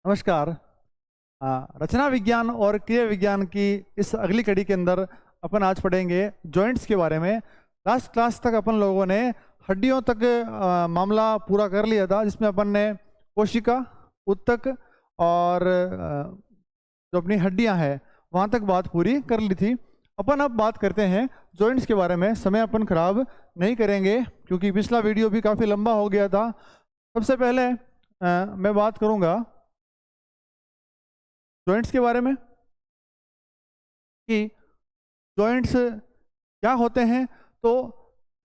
नमस्कार। रचना विज्ञान और क्रिया विज्ञान की इस अगली कड़ी के अंदर अपन आज पढ़ेंगे जॉइंट्स के बारे में। लास्ट क्लास तक अपन लोगों ने हड्डियों तक मामला पूरा कर लिया था, जिसमें अपन ने कोशिका, उत्तक और जो अपनी हड्डियां हैं वहाँ तक बात पूरी कर ली थी। अपन अब बात करते हैं जॉइंट्स के बारे में। समय अपन खराब नहीं करेंगे क्योंकि पिछला वीडियो भी काफ़ी लंबा हो गया था। सबसे पहले मैं बात करूँगा जॉइंट्स के बारे में कि जॉइंट्स क्या होते हैं। तो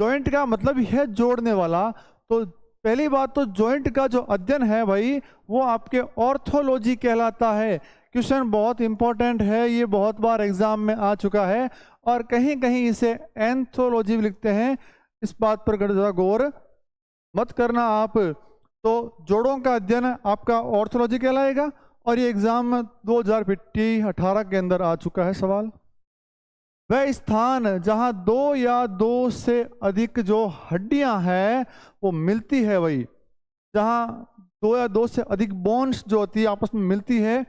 जॉइंट का मतलब ही है जोड़ने वाला। तो पहली बात तो जॉइंट का जो अध्ययन है भाई, वो आपके ऑर्थोलॉजी कहलाता है। क्वेश्चन बहुत इंपॉर्टेंट है, ये बहुत बार एग्जाम में आ चुका है और कहीं कहीं इसे एंथोलॉजी भी लिखते हैं। इस बात पर ज़रा गौर मत करना आप। तो जोड़ों का अध्ययन आपका ऑर्थोलॉजी कहलाएगा और ये एग्जाम 2018 के अंदर आ चुका है सवाल। वह स्थान जहां दो या दो से अधिक जो हड्डियां हैं वो मिलती है, वही जहां दो या दो से अधिक बोन्स जो होती है आपस में मिलती है,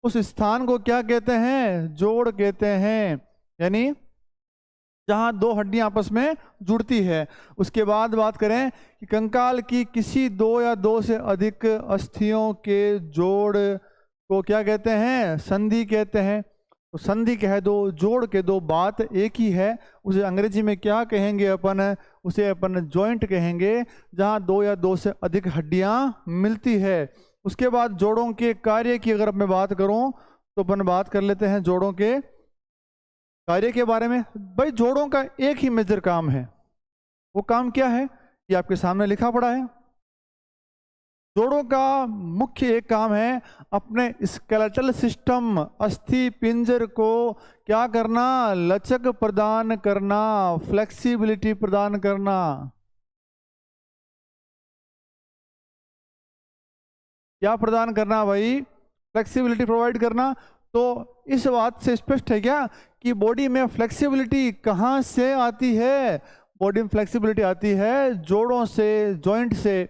उस स्थान को क्या कहते हैं? जोड़ कहते हैं। यानी जहां दो हड्डियां आपस में जुड़ती है। उसके बाद बात करें कि कंकाल की किसी दो या दो से अधिक अस्थियों के जोड़ को क्या कहते हैं? संधि कहते हैं। तो संधि कह दो, जोड़ के दो, बात एक ही है। उसे अंग्रेजी में क्या कहेंगे अपन? उसे अपन जॉइंट कहेंगे, जहां दो या दो से अधिक हड्डियां मिलती है। उसके बाद जोड़ों के कार्य की अगर मैं बात करूं तो अपन बात कर लेते हैं जोड़ों के कार्य के बारे में। भाई जोड़ों का एक ही मेजर काम है। वो काम क्या है? ये आपके सामने लिखा पड़ा है। जोड़ों का मुख्य एक काम है अपने स्केलेटल सिस्टम, अस्थि पिंजर को क्या करना? लचक प्रदान करना, फ्लेक्सिबिलिटी प्रदान करना। क्या प्रदान करना भाई? फ्लेक्सिबिलिटी प्रोवाइड करना। तो इस बात से स्पष्ट है क्या कि बॉडी में फ्लेक्सिबिलिटी कहाँ से आती है? बॉडी में फ्लेक्सिबिलिटी आती है जोड़ों से, जॉइंट से।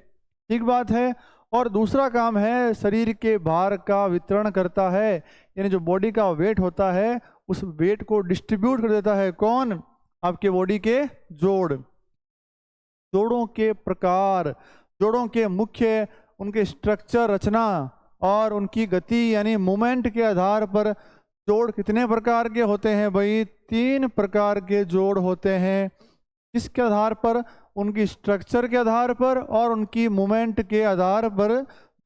ठीक बात है। और दूसरा काम है शरीर के भार का वितरण करता है। यानी जो बॉडी का वेट होता है उस वेट को डिस्ट्रीब्यूट कर देता है कौन? आपके बॉडी के जोड़। जोड़ों के प्रकार, जोड़ों के मुख्य, उनके स्ट्रक्चर, रचना और उनकी गति यानी मूवमेंट के आधार पर जोड़ कितने प्रकार के होते हैं भाई? 3 प्रकार के जोड़ होते हैं। किसके आधार पर? उनकी स्ट्रक्चर के आधार पर और उनकी मूवमेंट के आधार पर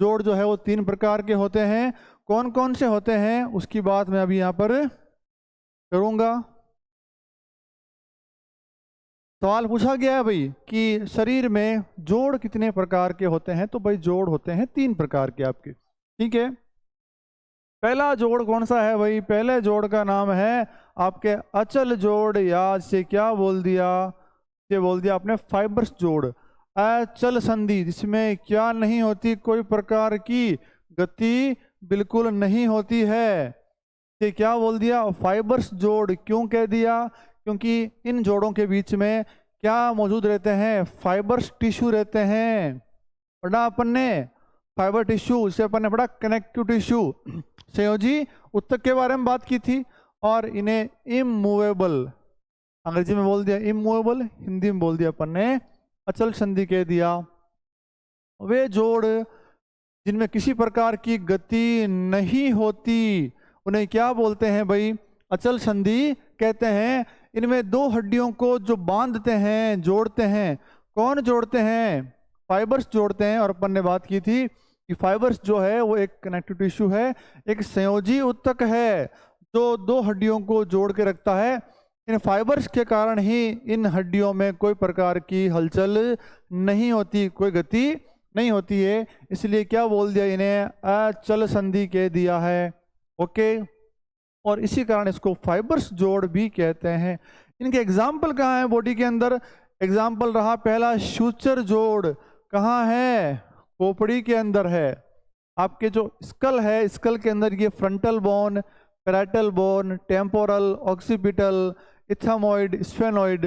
जोड़ जो है वो 3 प्रकार के होते हैं। कौन कौन से होते हैं उसकी बात मैं अभी यहाँ पर करूँगा। सवाल पूछा गया है भाई कि शरीर में जोड़ कितने प्रकार के होते हैं? तो भाई जोड़ होते हैं 3 प्रकार के आपके। ठीक है। पहला जोड़ कौन सा है भाई? पहले जोड़ का नाम है आपके अचल जोड़, या से क्या बोल दिया? ये बोल दिया आपने फाइबर्स जोड़। अचल संधि, जिसमें क्या नहीं होती? कोई प्रकार की गति बिल्कुल नहीं होती है। ये क्या बोल दिया? फाइबर्स जोड़। क्यों कह दिया? क्योंकि इन जोड़ों के बीच में क्या मौजूद रहते हैं? फाइबर्स टिश्यू रहते हैं। पढ़ा अपन ने फाइबर टिश्यू, उसे अपन ने पढ़ा कनेक्टिव टिश्यू। संयोजी उत्तक के बारे में बात की थी। और इन्हें इमूवेबल, अंग्रेजी में बोल दिया इमूवेबल, हिंदी में बोल दिया अपन ने अचल संधि कह दिया। वे जोड़ जिनमें किसी प्रकार की गति नहीं होती उन्हें क्या बोलते हैं भाई? अचल संधि कहते हैं। इनमें दो हड्डियों को जो बांधते हैं, जोड़ते हैं, कौन जोड़ते हैं? फाइबर्स जोड़ते हैं। और अपन ने बात की थी कि फाइबर्स जो है वो एक कनेक्टिव टिश्यू है, एक संयोजी उत्तक है जो दो हड्डियों को जोड़ के रखता है। इन फाइबर्स के कारण ही इन हड्डियों में कोई प्रकार की हलचल नहीं होती, कोई गति नहीं होती है। इसलिए क्या बोल दिया? इन्हें अचल संधि कह दिया है। ओके। और इसी कारण इसको फाइबर्स जोड़ भी कहते हैं। इनके एग्जाम्पल कहाँ है बॉडी के अंदर? एग्जाम्पल रहा पहला सूचर जोड़। कहाँ है? खोपड़ी के अंदर है। आपके जो स्कल है, स्कल के अंदर ये frontal bone, parietal bone, temporal, occipital, ethmoid, sphenoid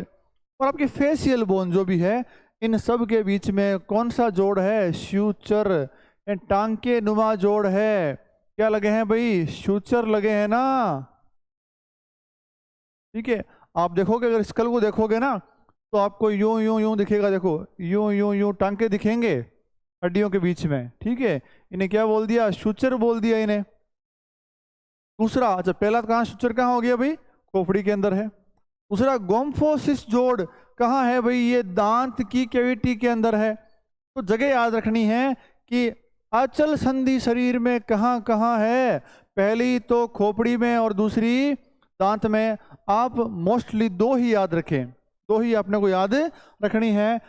और आपकी फेशियल बोन जो भी है, इन सब के बीच में कौन सा जोड़ है? सूचर। टांके नुमा जोड़ है, क्या लगे हैं भाई, सूचर लगे हैं ना। ठीक है, आप देखोगे अगर स्कल को देखोगे ना तो आपको यूं यूं यूं दिखेगा, देखो यूं यूं यूं टांके दिखेंगे हड्डियों के बीच में। ठीक है, इन्हें क्या बोल दिया, सूचर बोल दिया इन्हें। दूसरा, अच्छा पहला कहाँ सूचर कहाँ हो गया भाई, खोपड़ी के अंदर है। दूसरा गोम्फोसिस जोड़ कहाँ है भाई, ये दांत की कैविटी के अंदर है। तो जगह याद रखनी है कि अचल संधि शरीर में कहाँ कहाँ है, पहली तो खोपड़ी में और दूसरी दांत में। आप मोस्टली दो ही याद रखें, दो ही आपने को याद रखनी है।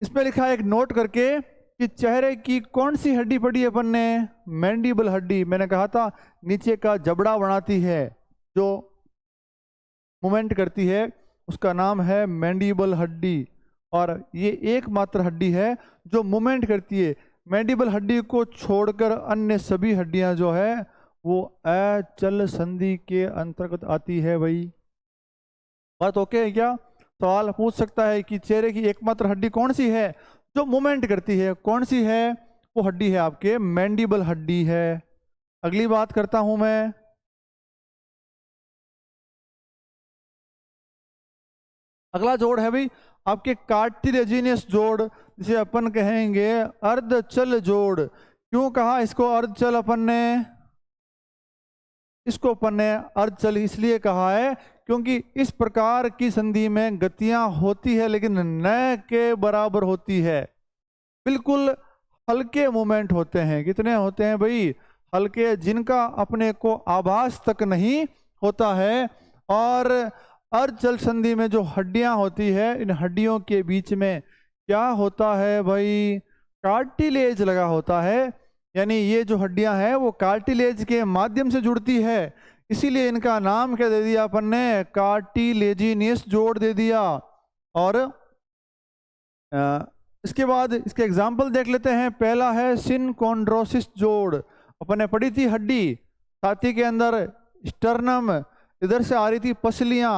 इसमें लिखा है एक नोट करके कि चेहरे की कौन सी हड्डी पड़ी है अपन ने, मैंडिबल हड्डी। मैंने कहा था नीचे का जबड़ा बनाती है, जो मूवमेंट करती है, उसका नाम है मैंडिबल हड्डी। और ये एकमात्र हड्डी है जो मूवमेंट करती है। मैंडिबल हड्डी को छोड़कर अन्य सभी हड्डियां जो है वो अचल संधि के अंतर्गत आती है भाई। बात ओके है क्या? सवाल पूछ सकता है कि चेहरे की एकमात्र हड्डी कौन सी है जो मूवमेंट करती है, कौन सी है? वो हड्डी है आपके मैंडिबल हड्डी है। अगली बात करता हूं मैं, अगला जोड़ है भाई आपके कार्टिलेजिनियस जोड़, जिसे अपन कहेंगे अर्धचल जोड़। क्यों कहा इसको अर्धचल अपन ने? इसको अपन ने अर्धचल इसलिए कहा है क्योंकि इस प्रकार की संधि में गतियां होती है लेकिन न के बराबर होती है। बिल्कुल हल्के मूवमेंट होते हैं। कितने होते हैं भाई? हल्के, जिनका अपने को आभास तक नहीं होता है। और अर्धचल संधि में जो हड्डियां होती है, इन हड्डियों के बीच में क्या होता है भाई? कार्टिलेज लगा होता है। यानी ये जो हड्डियां हैं वो कार्टिलेज के माध्यम से जुड़ती है, इसीलिए इनका नाम क्या दे दिया अपन ने? कार्टिलेजिनियस जोड़ दे दिया। और इसके बाद इसके एग्जाम्पल देख लेते हैं। पहला है सिनकोंड्रोसिस जोड़। अपन ने पढ़ी थी हड्डी छाती के अंदर स्टर्नम, इधर से आ रही थी पसलियां।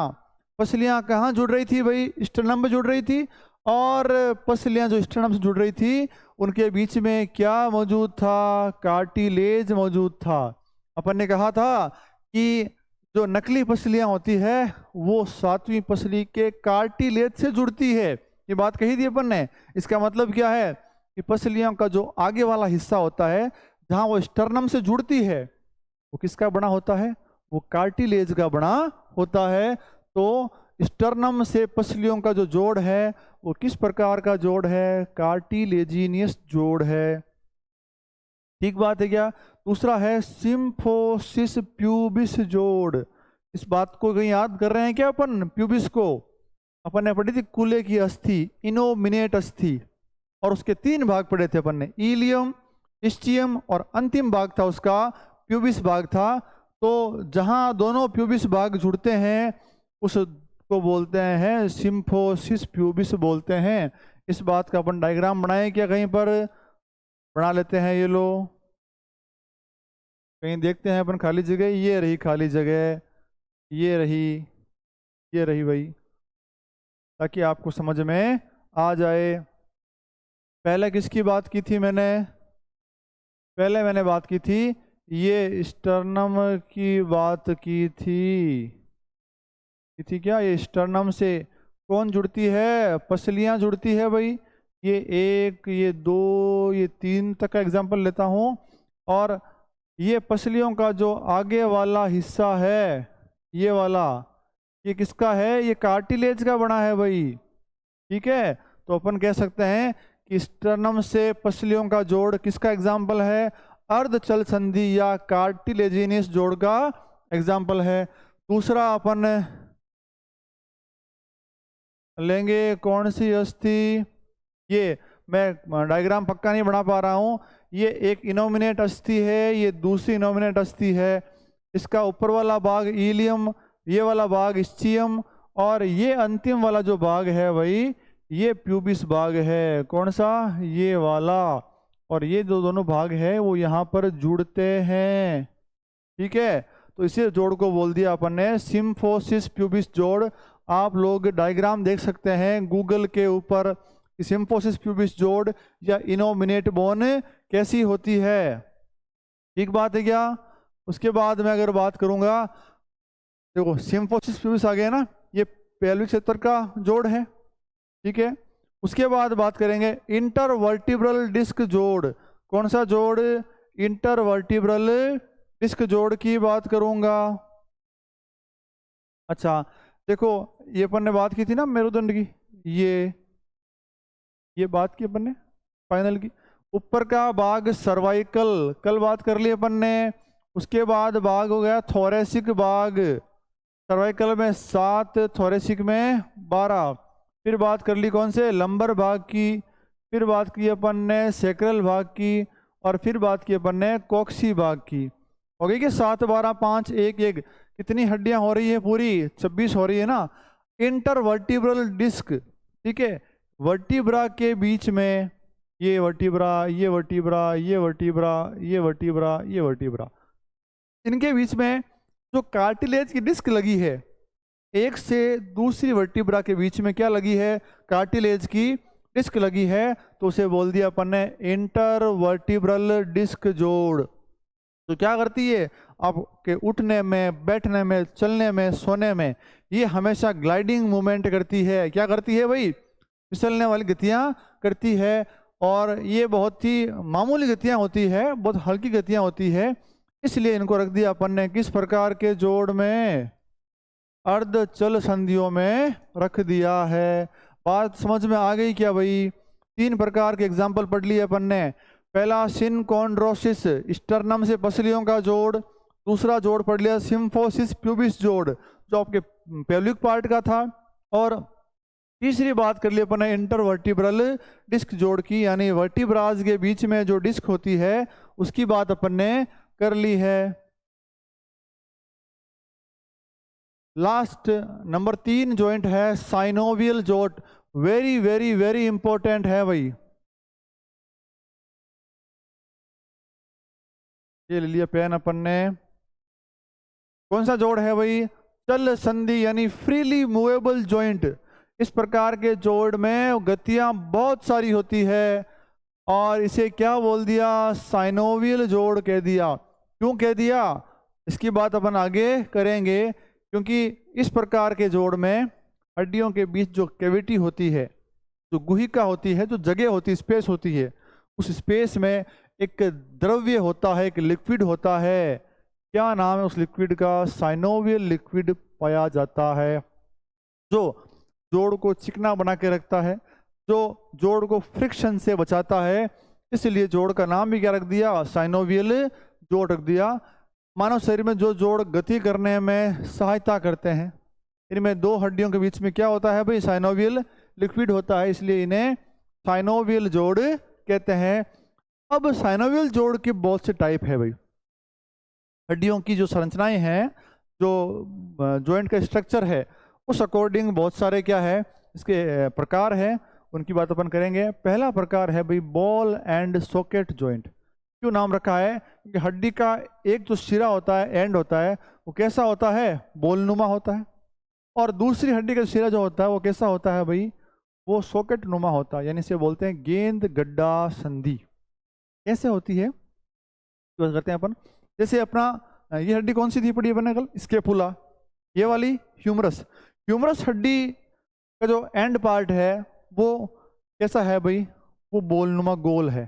पसलियां कहाँ जुड़ रही थी भाई? स्टर्नम में जुड़ रही थी। और पसलियां जो स्टर्नम से जुड़ रही थी उनके बीच में क्या मौजूद था? कार्टिलेज मौजूद था। अपन ने कहा था कि जो नकली पसलियां होती है वो सातवीं पसली के कार्टिलेज से जुड़ती है। ये बात कही थी अपन ने। इसका मतलब क्या है कि पसलियों का जो आगे वाला हिस्सा होता है जहां वो स्टर्नम से जुड़ती है वो किसका बना होता है? वो कार्टिलेज का बना होता है। तो स्टर्नम से पसलियों का जो जोड़ है वो किस प्रकार का जोड़ है? कार्टिलेजिनियस जोड़ है। ठीक बात है क्या? दूसरा है सिम्फोसिस प्यूबिस जोड़। इस बात को कहीं याद कर रहे हैं क्या अपन? प्यूबिस को अपन ने पढ़ी थी कूल्हे की अस्थि, इनोमिनेट अस्थि, और उसके तीन भाग पढ़े थे अपन ने, इलियम, इस्चियम और अंतिम भाग था उसका प्यूबिस भाग था। तो जहां दोनों प्यूबिस भाग जुड़ते हैं उसको बोलते हैं सिम्फोसिस प्यूबिस बोलते हैं। इस बात का अपन डायग्राम बनाए क्या? कहीं पर बना लेते हैं। ये लो कहीं देखते हैं अपन खाली जगह। ये रही खाली जगह, ये रही भाई, ताकि आपको समझ में आ जाए। पहले किसकी बात की थी मैंने? पहले मैंने बात की थी ये स्टर्नम की बात की थी क्या? ये स्टर्नम से कौन जुड़ती है? पसलियां जुड़ती है भाई। ये एक, ये दो, ये तीन तक का एग्जांपल लेता हूं। और ये पसलियों का जो आगे वाला हिस्सा है, ये वाला, ये किसका है? ये कार्टिलेज का बना है भाई। ठीक है, तो अपन कह सकते हैं कि स्टर्नम से पसलियों का जोड़ किसका एग्जाम्पल है? अर्धचल संधि या कार्टिलेजिनियस जोड़ का एग्जाम्पल है। दूसरा अपन लेंगे कौन सी अस्थि? ये मैं डायग्राम पक्का नहीं बना पा रहा हूं। ये एक इनोमिनेट अस्थि है, ये दूसरी इनोमिनेट अस्थि है। इसका ऊपर वाला भाग इलियम, ये वाला भाग स्चियम, और ये अंतिम वाला जो भाग है भाई ये प्यूबिस भाग है। कौन सा? ये वाला। और ये जो दोनों भाग है वो यहाँ पर जुड़ते हैं। ठीक है, तो इसी जोड़ को बोल दिया अपन ने सिम्फोसिस प्यूबिस जोड़। आप लोग डायग्राम देख सकते हैं गूगल के ऊपर, कि सिम्फोसिस प्यूबिस जोड़ या इनोमिनेट बोन कैसी होती है। ठीक बात है क्या? उसके बाद मैं अगर बात करूंगा, देखो सिम्फोसिस प्यूबिस आ गया ना, ये पेल्विक क्षेत्र का जोड़ है। ठीक है, उसके बाद बात करेंगे इंटरवर्टिब्रल डिस्क जोड़। कौन सा जोड़? इंटरवर्टिब्रल डिस्क जोड़ की बात करूंगा। अच्छा देखो, ये अपन ने बात की थी ना मेरुदंड की, ये बात की अपन ने फाइनल की। ऊपर का भाग सर्वाइकल, कल बात कर ली अपन ने। उसके बाद भाग हो गया थोरेसिक भाग, सर्वाइकल में 7, थोरेसिक में 12। फिर बात कर ली कौन से? लंबर भाग की। फिर बात की अपन ने सेक्रल भाग की, और फिर बात की अपन ने कोक्सी भाग की। हो गई कि 7, 12, 5, 1, 1। कितनी हड्डियां हो रही है? पूरी 26 हो रही है ना। इंटरवर्टिब्रल डिस्क, ठीक है, वर्टिब्रा के बीच में ये वर्टिब्रा, ये वर्टिब्रा, ये वर्टिब्रा, ये वर्टिब्रा, ये वर्टिब्रा, इनके बीच में जो कार्टिलेज की डिस्क लगी है, एक से दूसरी वर्टिब्रा के बीच में क्या लगी है? कार्टिलेज की डिस्क लगी है, तो उसे बोल दिया अपन ने इंटरवर्टिब्रल डिस्क जोड़। तो क्या करती है? आपके उठने में, बैठने में, चलने में, सोने में ये हमेशा ग्लाइडिंग मूवमेंट करती है। क्या करती है भाई? फिसलने वाली गतियां करती है, और ये बहुत ही मामूली गतियां होती है, बहुत हल्की गतियां होती है। इसलिए इनको रख दिया अपन ने किस प्रकार के जोड़ में? अर्ध चल संधियों में रख दिया है। बात समझ में आ गई क्या भाई? 3 प्रकार के एग्जाम्पल पढ़ लिए अपन ने। पहला सिनकोंड्रोसिस, स्टर्नम से पसलियों का जोड़। दूसरा जोड़ पढ़ लिया सिम्फोसिस प्यूबिस जोड़, जो आपके पेल्विक पार्ट का था। और तीसरी बात कर ली अपन ने इंटरवर्टिब्रल डिस्क जोड़ की, यानी वर्टिब्राज के बीच में जो डिस्क होती है उसकी बात अपन ने कर ली है। लास्ट नंबर 3 जॉइंट है synovial joint. Very very very important है भाई। ये ले लिया पेन अपन ने। कौन सा जोड़ है भाई? चल संधि, यानी फ्रीली मूवेबल जॉइंट। इस प्रकार के जोड़ में गतियां बहुत सारी होती है, और इसे क्या बोल दिया? साइनोवियल जोड़ कह दिया। क्यों कह दिया? इसकी बात अपन आगे करेंगे। क्योंकि इस प्रकार के जोड़ में हड्डियों के बीच जो कैविटी होती है, जो गुहिका होती है, जो जगह होती है, स्पेस होती है, उस स्पेस में एक द्रव्य होता है, एक लिक्विड होता है। क्या नाम है उस लिक्विड का? साइनोवियल लिक्विड पाया जाता है, जो जोड़ को चिकना बना के रखता है, जो जोड़ को फ्रिक्शन से बचाता है। इसलिए जोड़ का नाम भी क्या रख दिया? साइनोवियल जोड़ रख दिया। मानव शरीर में जो जोड़ गति करने में सहायता करते हैं, इनमें 2 हड्डियों के बीच में क्या होता है भाई? साइनोवियल लिक्विड होता है, इसलिए इन्हें साइनोवियल जोड़ कहते हैं। अब साइनोवियल जोड़ के बहुत से टाइप है भाई। हड्डियों की जो संरचनाएं हैं, जो जॉइंट का स्ट्रक्चर है, उस अकॉर्डिंग बहुत सारे क्या है इसके प्रकार है, उनकी बात अपन करेंगे। पहला प्रकार है भाई बॉल एंड सॉकेट जॉइंट। क्यों नाम रखा है? क्योंकि हड्डी का एक जो सिरा होता है, एंड होता है, वो कैसा होता है? बोलनुमा होता है। और दूसरी हड्डी का सिरा जो होता है वो कैसा होता है भाई? वो सॉकेट नुमा होता है, यानी इसे बोलते हैं गेंद गड्ढा संधि। कैसे होती है तो करते हैं अपन। जैसे अपना ये हड्डी कौन सी थी पड़ी अपन ने कल? स्केपुला। ये वाली ह्यूमरस। ह्यूमरस हड्डी का जो एंड पार्ट है वो कैसा है भाई? वो बोलनुमा गोल है।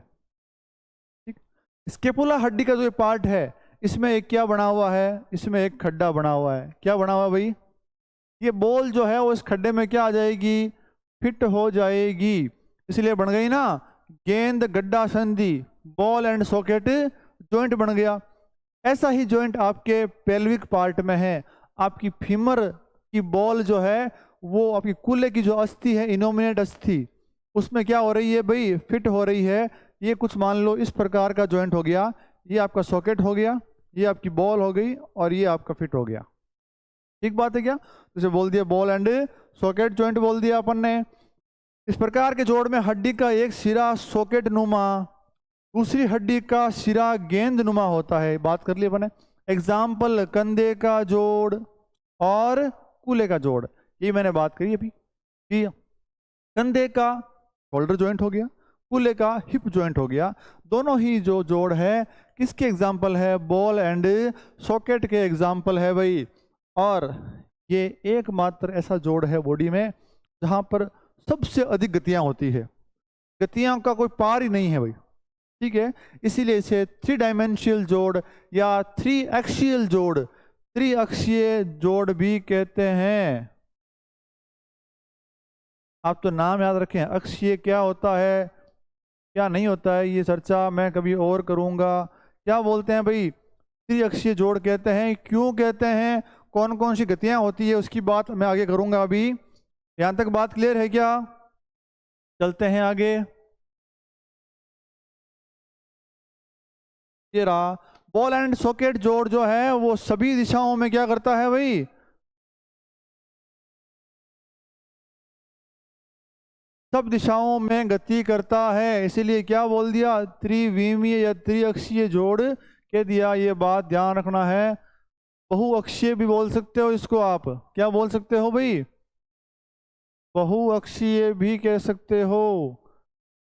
ठीक। स्केपुला हड्डी का जो ये पार्ट है, इसमें एक क्या बना हुआ है? इसमें एक खड्डा बना हुआ है। क्या बना हुआ है भाई? ये बॉल जो है वो इस खड्डे में क्या आ जाएगी? फिट हो जाएगी। इसलिए बन गई ना गेंद गड्ढा संधि, बॉल एंड सॉकेट जॉइंट बन गया। ऐसा ही जॉइंट आपके पेल्विक पार्ट में है। आपकी फीमर की बॉल जो है वो आपकी कूल्हे की जो अस्थि है, इनोमिनेट अस्थि, उसमें क्या हो रही है भाई? फिट हो रही है। ये कुछ मान लो इस प्रकार का जॉइंट हो गया। ये आपका सॉकेट हो गया, ये आपकी बॉल हो गई, और ये आपका फिट हो गया। ठीक बात है क्या? जैसे बोल दिया बॉल एंड सॉकेट जॉइंट बोल दिया अपन ने। इस प्रकार के जोड़ में हड्डी का एक सिरा सॉकेट नुमा, दूसरी हड्डी का सिरा गेंद नुमा होता है। बात कर ली अपन ने। एग्जाम्पल कंधे का जोड़ और कूल्हे का जोड़, ये मैंने बात करी अभी कि कंधे का शोल्डर जॉइंट हो गया, कूल्हे का हिप जॉइंट हो गया। दोनों ही जो जोड़ है किसके एग्जाम्पल है? बॉल एंड सॉकेट के एग्जाम्पल है भाई। और ये एकमात्र ऐसा जोड़ है बॉडी में जहां पर सबसे अधिक गतियां होती है, गतियां का कोई पार ही नहीं है भाई, ठीक है। इसीलिए इसे 3 डायमेंशियल जोड़ या 3 एक्सियल जोड़, त्रिअक्षीय जोड़ भी कहते हैं। आप तो नाम याद रखें, अक्षीय क्या होता है क्या नहीं होता है, ये चर्चा मैं कभी और करूंगा। क्या बोलते हैं भाई? त्रिअक्षीय जोड़ कहते हैं, क्यों कहते हैं, कौन कौन सी गतियां होती है, उसकी बात मैं आगे करूंगा। अभी यहां तक बात क्लियर है क्या? चलते हैं आगे। ये रहा बॉल एंड सॉकेट जोड़ जो है वो सभी दिशाओं में क्या करता है भाई? सब दिशाओं में गति करता है। इसीलिए क्या बोल दिया? त्रिविमीय या त्रिअक्षीय जोड़ कह दिया। ये बात ध्यान रखना है। बहुअक्षीय भी बोल सकते हो इसको आप, क्या बोल सकते हो भाई? बहुअक्षीय भी कह सकते हो,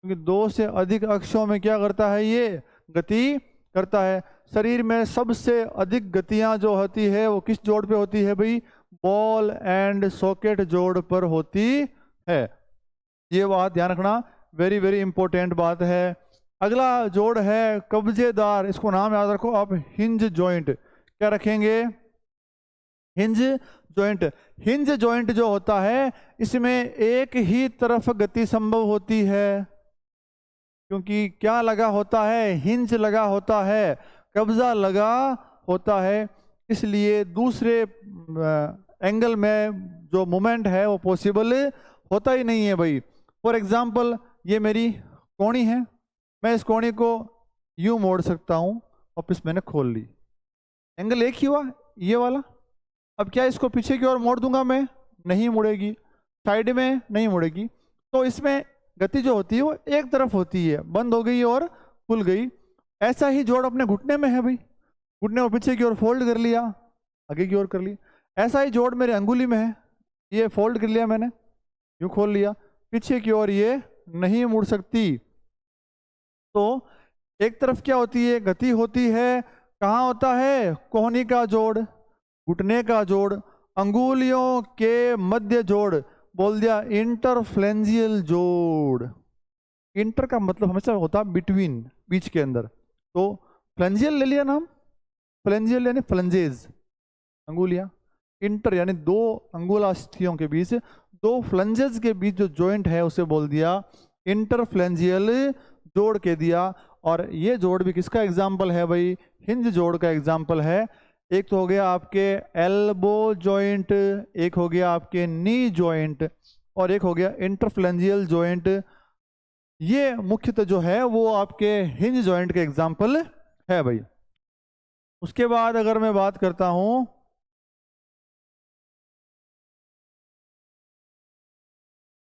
क्योंकि 2 से अधिक अक्षों में क्या करता है? ये गति करता है। शरीर में सबसे अधिक गतियां जो होती है वो किस जोड़ पे होती है भाई? बॉल एंड सॉकेट जोड़ पर होती है। ये बात ध्यान रखना, वेरी वेरी इंपॉर्टेंट बात है। अगला जोड़ है कब्जेदार, इसको नाम याद रखो आप, हिंज जॉइंट। क्या रखेंगे? Hinge joint. हिंज जॉइंट जो होता है इसमें एक ही तरफ गति संभव होती है, क्योंकि क्या लगा होता है? हिंज लगा होता है, कब्जा लगा होता है। इसलिए दूसरे एंगल में जो मोमेंट है वो पॉसिबल होता ही नहीं है भाई। फॉर एग्जाम्पल ये मेरी कोणी है, मैं इस कोणी को यूं मोड़ सकता हूं, वापस मैंने खोल ली, एंगल एक ही हुआ ये वाला। अब क्या इसको पीछे की ओर मोड़ दूंगा मैं? नहीं मुड़ेगी। साइड में नहीं मुड़ेगी। तो इसमें गति जो होती है वो एक तरफ होती है, बंद हो गई और खुल गई। ऐसा ही जोड़ अपने घुटने में है भाई, घुटने को पीछे की ओर फोल्ड कर लिया, आगे की ओर कर लिया। ऐसा ही जोड़ मेरे अंगुली में है, ये फोल्ड कर लिया मैंने, यूं खोल लिया, पीछे की ओर ये नहीं मुड़ सकती। तो एक तरफ क्या होती है? गति होती है। कहाँ होता है? कोहनी का जोड़, घुटने का जोड़, अंगुलियों के मध्य जोड़, बोल दिया इंटरफ्लेंजियल जोड़। इंटर का मतलब हमेशा होता बिटवीन, बीच के अंदर। तो फ्लेंजियल ले लिया नाम, फ्लेंजियल यानी फ्लेंजेज, अंगुलियां। इंटर यानी 2 अंगुलास्थियों के बीच, 2 फ्लेंजेस के बीच जो जॉइंट है उसे बोल दिया इंटरफ्लेंजियल जोड़ के दिया। और ये जोड़ भी किसका एग्जाम्पल है भाई? हिंज जोड़ का एग्जाम्पल है। एक तो हो गया आपके एल्बो जॉइंट, एक हो गया आपके नी जॉइंट, और एक हो गया इंटरफ्लेंजियल जॉइंट। ये मुख्यतः जो है वो आपके हिंज जॉइंट के एग्जाम्पल है भाई। उसके बाद अगर मैं बात करता हूं,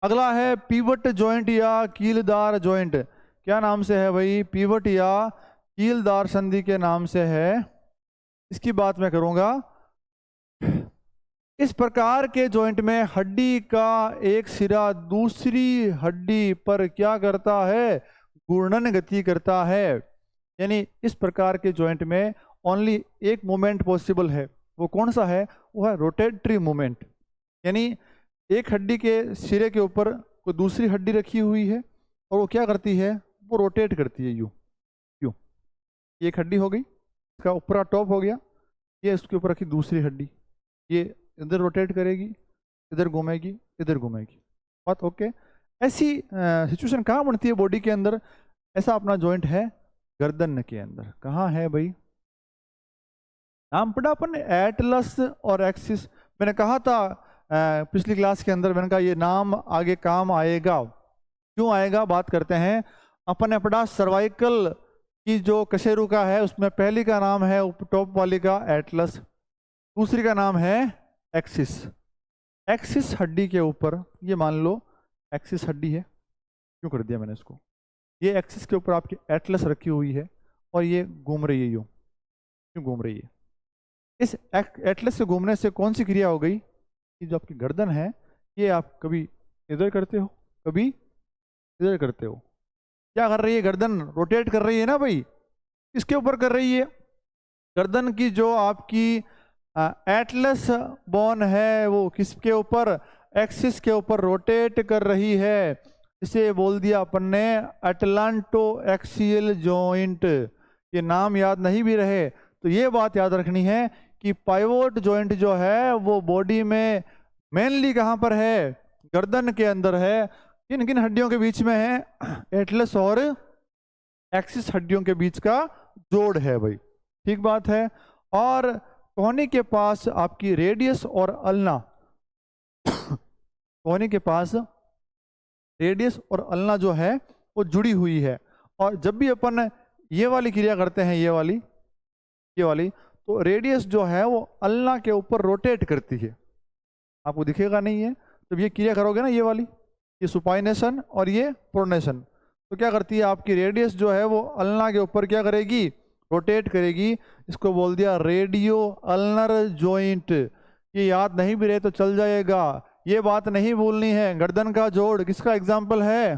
अगला है पीवट जॉइंट या कीलदार जॉइंट। क्या नाम से है भाई? पीवट या कीलदार संधि के नाम से है। इसकी बात मैं करूंगा। इस प्रकार के जॉइंट में हड्डी का एक सिरा दूसरी हड्डी पर क्या करता है? घूर्णन गति करता है। यानी इस प्रकार के जॉइंट में ओनली एक मूवमेंट पॉसिबल है। वो कौन सा है? वो है रोटेटरी मूवमेंट। यानी एक हड्डी के सिरे के ऊपर कोई दूसरी हड्डी रखी हुई है और वो क्या करती है? वो रोटेट करती है यूं यूं। एक हड्डी हो गई, इसका ऊपर टॉप हो गया, ये इसके ऊपर रखी दूसरी हड्डी, ये इधर रोटेट करेगी, इधर घूमेगी, इधर घूमेगी। बात ओके? ऐसी सिचुएशन कहाँ बनती है बॉडी के अंदर? ऐसा अपना जॉइंट है गर्दन के अंदर। कहाँ है भाई? नाम पढ़ा अपन एटलस और एक्सिस। मैंने कहा था पिछली क्लास के अंदर, मैंने कहा ये नाम आगे काम आएगा। क्यों आएगा? बात करते हैं। अपन ने पढ़ा सर्वाइकल की जो कशेरुका है उसमें पहली का नाम है टॉप वाली का एटलस, दूसरी का नाम है एक्सिस। एक्सिस हड्डी के ऊपर, ये मान लो एक्सिस हड्डी है, क्यों कर दिया मैंने इसको? ये एक्सिस के ऊपर आपकी एटलस रखी हुई है और ये घूम रही है यूं, क्यों घूम रही है? इस एटलस से घूमने से कौन सी क्रिया हो गई कि जो आपकी गर्दन है ये आप कभी इधर करते हो, कभी इधर करते हो। क्या कर रही है, गर्दन रोटेट कर रही है ना भाई, किसके ऊपर कर रही है, गर्दन की जो आपकी एटलस बोन है वो किसके ऊपर, एक्सिस के ऊपर रोटेट कर रही है। इसे बोल दिया अपन ने अटलांटो एक्सियल जॉइंट। ये नाम याद नहीं भी रहे तो ये बात याद रखनी है कि पाइवोट जॉइंट जो है वो बॉडी में मेनली कहाँ पर है, गर्दन के अंदर है। किन किन हड्डियों के बीच में है, एटलस और एक्सिस हड्डियों के बीच का जोड़ है भाई, ठीक बात है। और कोहनी के पास आपकी रेडियस और अल्ना, कोहनी के पास रेडियस और अल्ना जो है वो जुड़ी हुई है। और जब भी अपन ये वाली क्रिया करते हैं, ये वाली तो रेडियस जो है वो अल्ना के ऊपर रोटेट करती है, आपको दिखेगा नहीं है। जब ये क्रिया करोगे ना, ये वाली, ये सुपाइनेशन और ये प्रोनेशन, तो क्या करती है आपकी रेडियस जो है वो अल्ना के ऊपर क्या करेगी, रोटेट करेगी। इसको बोल दिया रेडियो अल्नर जॉइंट। ये याद नहीं भी रहे तो चल जाएगा, ये बात नहीं भूलनी है। गर्दन का जोड़ किसका एग्जाम्पल है,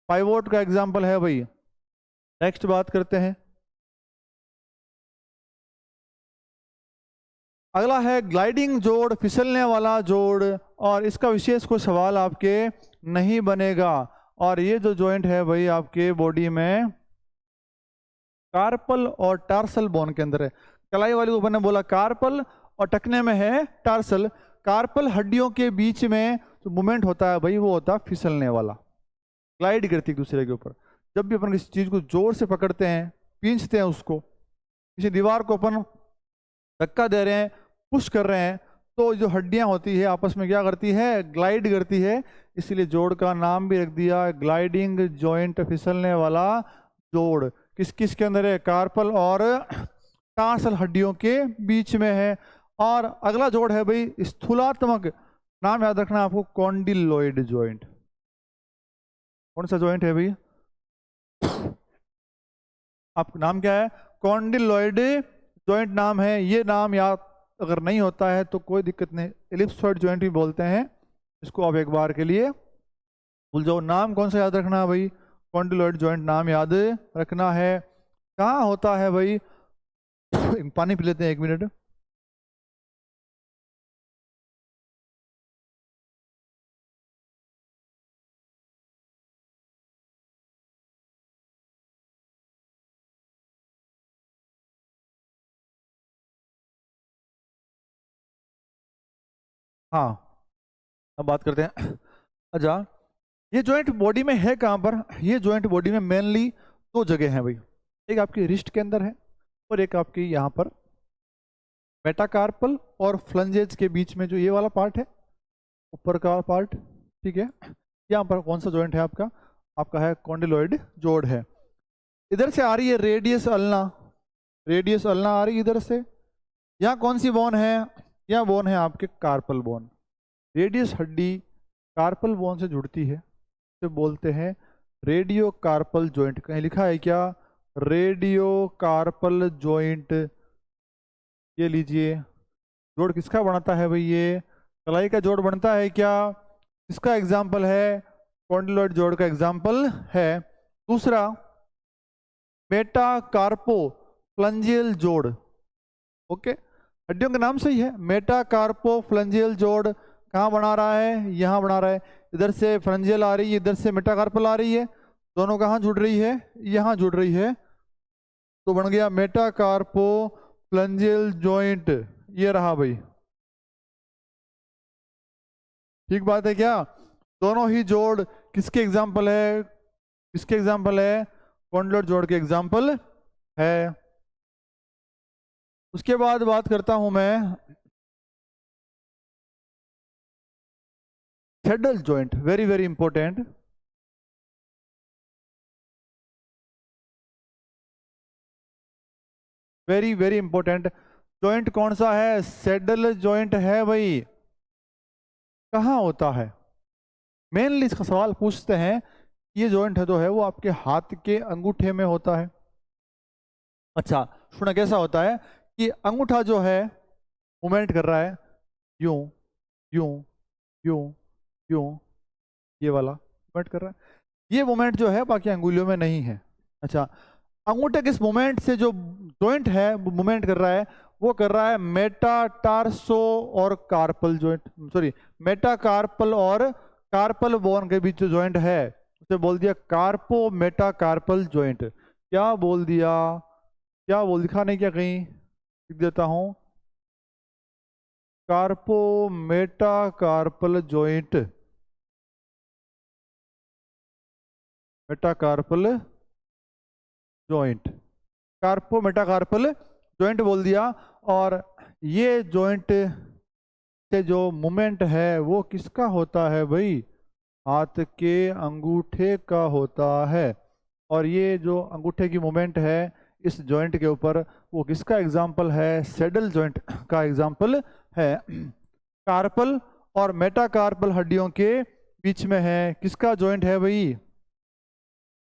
पाइवोट का एग्जाम्पल है भाई। नेक्स्ट बात करते हैं, अगला है ग्लाइडिंग जोड़, फिसलने वाला जोड़। और इसका विशेष कोई सवाल आपके नहीं बनेगा। और ये जो जॉइंट है भाई आपके बॉडी में कार्पल और टार्सल बोन के अंदर है। कलाई वाली को मैंने बोला कार्पल और टकने में है टार्सल। कार्पल हड्डियों के बीच में जो मूवमेंट होता है भाई वो होता है फिसलने वाला, ग्लाइड करती है एक दूसरे के ऊपर। जब भी अपन किसी चीज को जोर से पकड़ते हैं, खींचते हैं उसको, किसी दीवार को अपन धक्का दे रहे हैं, पुश कर रहे हैं, तो जो हड्डियां होती है आपस में क्या करती है, ग्लाइड करती है। इसीलिए जोड़ का नाम भी रख दिया ग्लाइडिंग जॉइंट, फिसलने वाला जोड़। किस किस के अंदर है, कार्पल और टार्सल हड्डियों के बीच में है। और अगला जोड़ है भाई स्थूलात्मक, नाम याद रखना आपको, कॉन्डिलॉइड जॉइंट। कौन सा जॉइंट है भाई, आपका नाम क्या है, कॉन्डिलॉइड जॉइंट नाम है। ये नाम याद अगर नहीं होता है तो कोई दिक्कत नहीं, एलिप्सॉइड जॉइंट भी बोलते हैं इसको, आप एक बार के लिए भूल जाओ। नाम कौन सा याद रखना है भाई, कॉन्डिलॉइड जॉइंट नाम याद रखना है। कहाँ होता है भाई, पानी पी लेते हैं 1 मिनट। हाँ, अब बात करते हैं। अच्छा, ये जॉइंट बॉडी में है कहाँ पर, ये जॉइंट बॉडी में मेनली 2 जगह हैं भाई। एक आपकी रिस्ट के अंदर है और एक आपकी यहाँ पर मेटाकार्पल और फ्लंजेज के बीच में जो ये वाला पार्ट है, ऊपर का पार्ट, ठीक है। यहाँ पर कौन सा जॉइंट है आपका, आपका है कॉन्डिलॉइड जोड़ है। इधर से आ रही है रेडियस अल्ना, रेडियस अल्ना आ रही है इधर से। यहाँ कौन सी बोन है, यहाँ बोन है आपके कार्पल बोन। रेडियस हड्डी कार्पल बोन से जुड़ती है, इसे बोलते हैं रेडियो कार्पल जॉइंट। कहीं लिखा है क्या, रेडियो कार्पल जॉइंट। ये लीजिए, जोड़ किसका बनता है भाई, ये कलाई का जोड़ बनता है क्या, इसका एग्जाम्पल है, कॉन्डिलॉइड जोड़ का एग्जाम्पल है। दूसरा मेटाकार्पो फ्लंजियल जोड़, ओके, हड्डियों का नाम सही है, मेटाकार्पो फ्लंजियल जोड़। कहाँ बना रहा है, यहाँ बना रहा है। इधर से फ्लंजियल आ रही है, इधर से मेटाकार्पल आ रही है, दोनों कहाँ जुड़ रही है, यहाँ जुड़ रही है, तो बन गया मेटाकार्पो फ्लंजियल जॉइंट। ये रहा भाई, ठीक बात है क्या। दोनों ही जोड़ किसके एग्जाम्पल है, किसके एग्जाम्पल है, कॉन्डिलॉइड जोड़ के एग्जाम्पल है। उसके बाद बात करता हूं मैं saddle joint, very very important. Very very important joint कौन सा है, सैडल जॉइंट है भाई। कहाँ होता है, मेनली इसका सवाल पूछते हैं। ये जॉइंट है जो है वो आपके हाथ के अंगूठे में होता है। अच्छा सुना, कैसा होता है कि अंगूठा जो है मूवमेंट कर रहा है, यूं यूं यूं यूं, ये वाला मूवमेंट कर रहा है। ये मोमेंट जो है बाकी अंगुलियों में नहीं है। अच्छा, अंगूठे किस मोमेंट से जो जॉइंट है वो मोमेंट कर रहा है, वो कर रहा है मेटाटार्सो और कार्पल जॉइंट, सॉरी मेटाकार्पल और कार्पल बोन के बीच जो जॉइंट है उसे बोल दिया कार्पो मेटाकार्पल जॉइंट। क्या बोल दिया, क्या बोल दिखा नहीं क्या, कहीं लिख देता हूं, carpo metacarpal joint, metacarpal joint, carpo metacarpal joint बोल दिया। और ये जॉइंट से जो मूवमेंट है वो किसका होता है भाई, हाथ के अंगूठे का होता है। और ये जो अंगूठे की मूवमेंट है इस जॉइंट के ऊपर वो किसका एग्जाम्पल है, सैडल जॉइंट का एग्जाम्पल है। कार्पल और मेटाकार्पल हड्डियों के बीच में है किसका जॉइंट है भाई,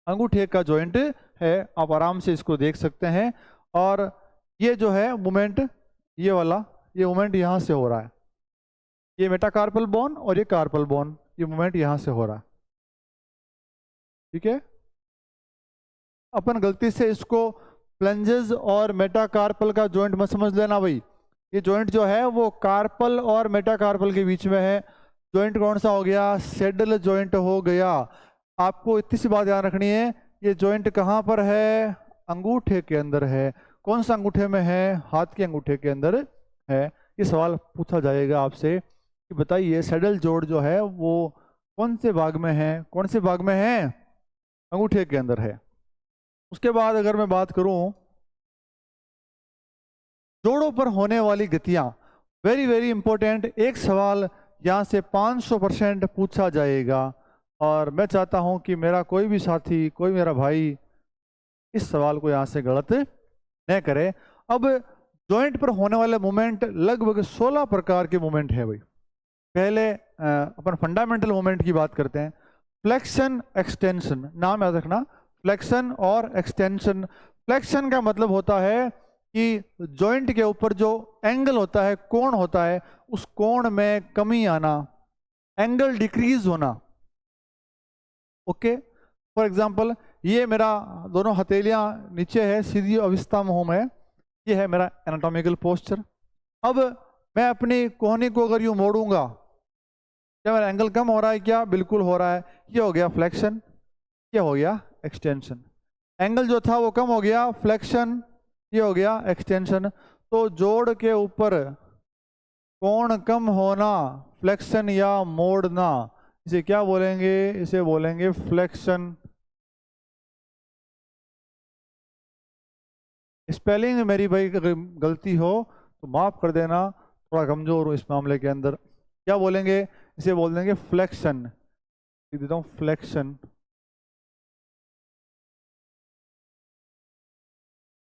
अंगूठे का जॉइंट है। आप आराम से इसको देख सकते हैं। और ये जो है मूवमेंट, ये वाला ये मूवमेंट यहाँ से हो रहा है, ये मेटाकार्पल बोन और ये कार्पल बोन, ये मूवमेंट यहाँ से हो रहा है। ठीक है, अपन गलती से इसको प्लंजेस और मेटाकार्पल का जॉइंट मत समझ लेना भाई। ये जॉइंट जो है वो कार्पल और मेटाकार्पल के बीच में है। जॉइंट कौन सा हो गया, सैडल जॉइंट हो गया। आपको इतनी सी बात ध्यान रखनी है, ये जॉइंट कहाँ पर है, अंगूठे के अंदर है। कौन सा अंगूठे में है, हाथ के अंगूठे के अंदर है। ये सवाल पूछा जाएगा आपसे कि बताइए सैडल जोड़ जो है वो कौन से भाग में है, कौन से भाग में है, अंगूठे के अंदर है। उसके बाद अगर मैं बात करूं जोड़ों पर होने वाली गतियां, वेरी वेरी इंपॉर्टेंट, एक सवाल यहाँ से 500% पूछा जाएगा। और मैं चाहता हूं कि मेरा कोई भी साथी, कोई मेरा भाई इस सवाल को यहाँ से गलत न करे। अब जॉइंट पर होने वाले मूवमेंट लगभग 16 प्रकार के मूवमेंट है भाई। पहले अपन फंडामेंटल मूवमेंट की बात करते हैं, फ्लेक्शन एक्सटेंशन, नाम याद रखना, फ्लेक्शन और एक्सटेंशन। फ्लेक्शन का मतलब होता है कि जॉइंट के ऊपर जो एंगल होता है, कोण होता है, उस कोण में कमी आना, एंगल डिक्रीज होना। ओके, फॉर एग्जांपल ये मेरा दोनों हथेलियां नीचे है, सीधी अवस्था में हूं मैं, ये है मेरा एनाटॉमिकल पोस्चर। अब मैं अपनी कोहनी को अगर यूं मोड़ूंगा, क्या मेरा एंगल कम हो रहा है, क्या बिल्कुल हो रहा है। ये हो गया फ्लेक्शन, ये हो गया एक्सटेंशन। एंगल जो था वो कम हो गया, फ्लेक्शन, ये हो गया एक्सटेंशन। तो जोड़ के ऊपर कोण कम होना, फ्लेक्शन या मोड़ना, इसे क्या बोलेंगे, इसे बोलेंगे फ्लेक्शन। स्पेलिंग मेरी भाई अगर गलती हो तो माफ कर देना, थोड़ा कमजोर हूँ इस मामले के अंदर। क्या बोलेंगे, इसे बोल देंगे फ्लेक्शन, लिख देता हूँ फ्लेक्शन।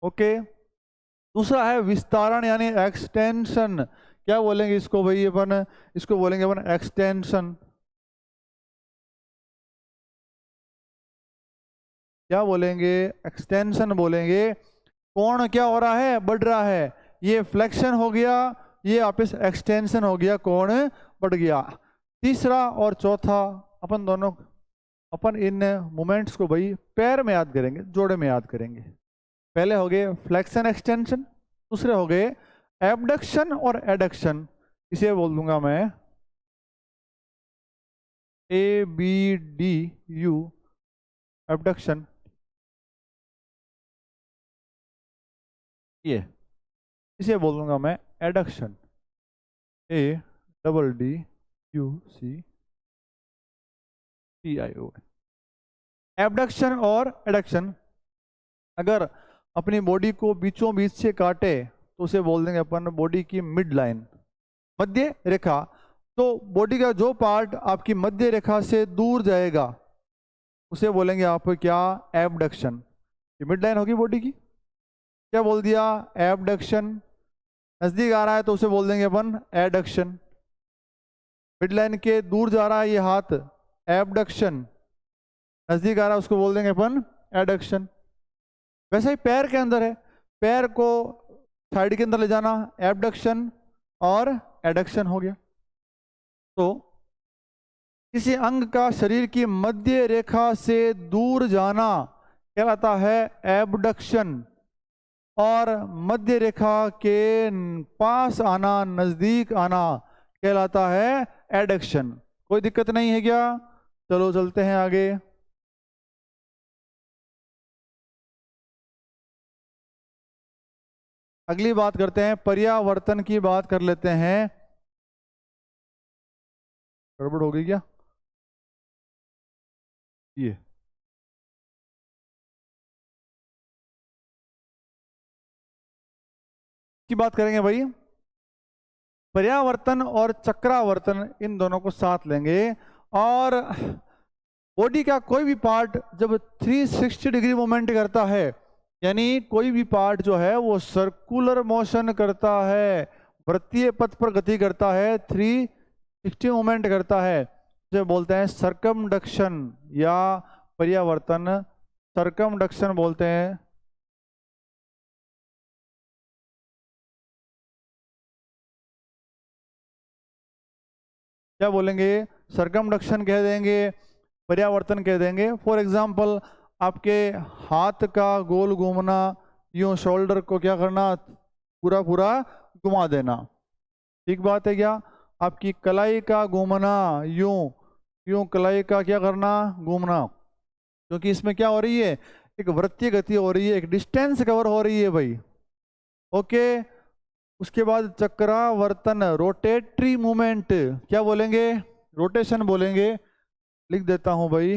ओके, दूसरा है विस्तारण यानी एक्सटेंशन। क्या बोलेंगे इसको भाई अपन, इसको बोलेंगे अपन एक्सटेंशन। क्या बोलेंगे, एक्सटेंशन बोलेंगे। कोण क्या हो रहा है, बढ़ रहा है, ये फ्लेक्शन हो गया, ये वापस एक्सटेंशन हो गया, कोण बढ़ गया। तीसरा और चौथा अपन दोनों, अपन इन मोमेंट्स को भाई पैर में याद करेंगे, जोड़े में याद करेंगे। पहले हो गए फ्लेक्शन एक्सटेंशन, दूसरे हो गए एबडक्शन और एडक्शन। इसे बोल दूंगा मैं ABDU, एबडक्शन। ये इसे बोल दूंगा मैं एडक्शन, ADDUCTIO। एबडक्शन और एडक्शन, अगर अपनी बॉडी को बीचों बीच से काटे तो उसे बोल देंगे अपन बॉडी की मिड लाइन, मध्य रेखा। तो बॉडी का जो पार्ट आपकी मध्य रेखा से दूर जाएगा उसे बोलेंगे आप क्या, एबडक्शन। ये मिड लाइन होगी बॉडी की, क्या बोल दिया, एबडक्शन। नजदीक आ रहा है तो उसे बोल देंगे अपन एडक्शन। मिड लाइन के दूर जा रहा है ये हाथ, एबडक्शन। नजदीक आ रहा है उसको बोल देंगे अपन एडक्शन। वैसे ही पैर के अंदर है, पैर को साइड के अंदर ले जाना, एबडक्शन और एडक्शन हो गया। तो किसी अंग का शरीर की मध्य रेखा से दूर जाना कहलाता है एबडक्शन, और मध्य रेखा के पास आना, नजदीक आना कहलाता है एडक्शन। कोई दिक्कत नहीं है क्या? चलो चलते हैं आगे। अगली बात करते हैं, पर्यावर्तन की बात कर लेते हैं। गड़बड़ हो गई क्या? ये की बात करेंगे भाई। पर्यावर्तन और चक्रावर्तन इन दोनों को साथ लेंगे। और बॉडी का कोई भी पार्ट जब 360 डिग्री मूवमेंट करता है, यानी कोई भी पार्ट जो है वो सर्कुलर मोशन करता है, वृत्तीय पथ पर गति करता है, 360 मूवमेंट करता है, जो बोलते हैं सर्कमडक्शन या पर्यावर्तन। सर्कमडक्शन बोलते हैं। क्या बोलेंगे? सर्कमडक्शन कह देंगे, पर्यावर्तन कह देंगे। फॉर एग्जाम्पल, आपके हाथ का गोल घूमना, यूं शोल्डर को क्या करना, पूरा पूरा घुमा देना, ठीक बात है क्या? आपकी कलाई का घूमना, यूं यूं कलाई का क्या करना, घूमना, क्योंकि इसमें क्या हो रही है, एक वृत्तीय गति हो रही है, एक डिस्टेंस कवर हो रही है भाई। ओके। उसके बाद चक्रावर्तन, रोटेटरी मूवमेंट, क्या बोलेंगे? रोटेशन बोलेंगे। लिख देता हूं भाई,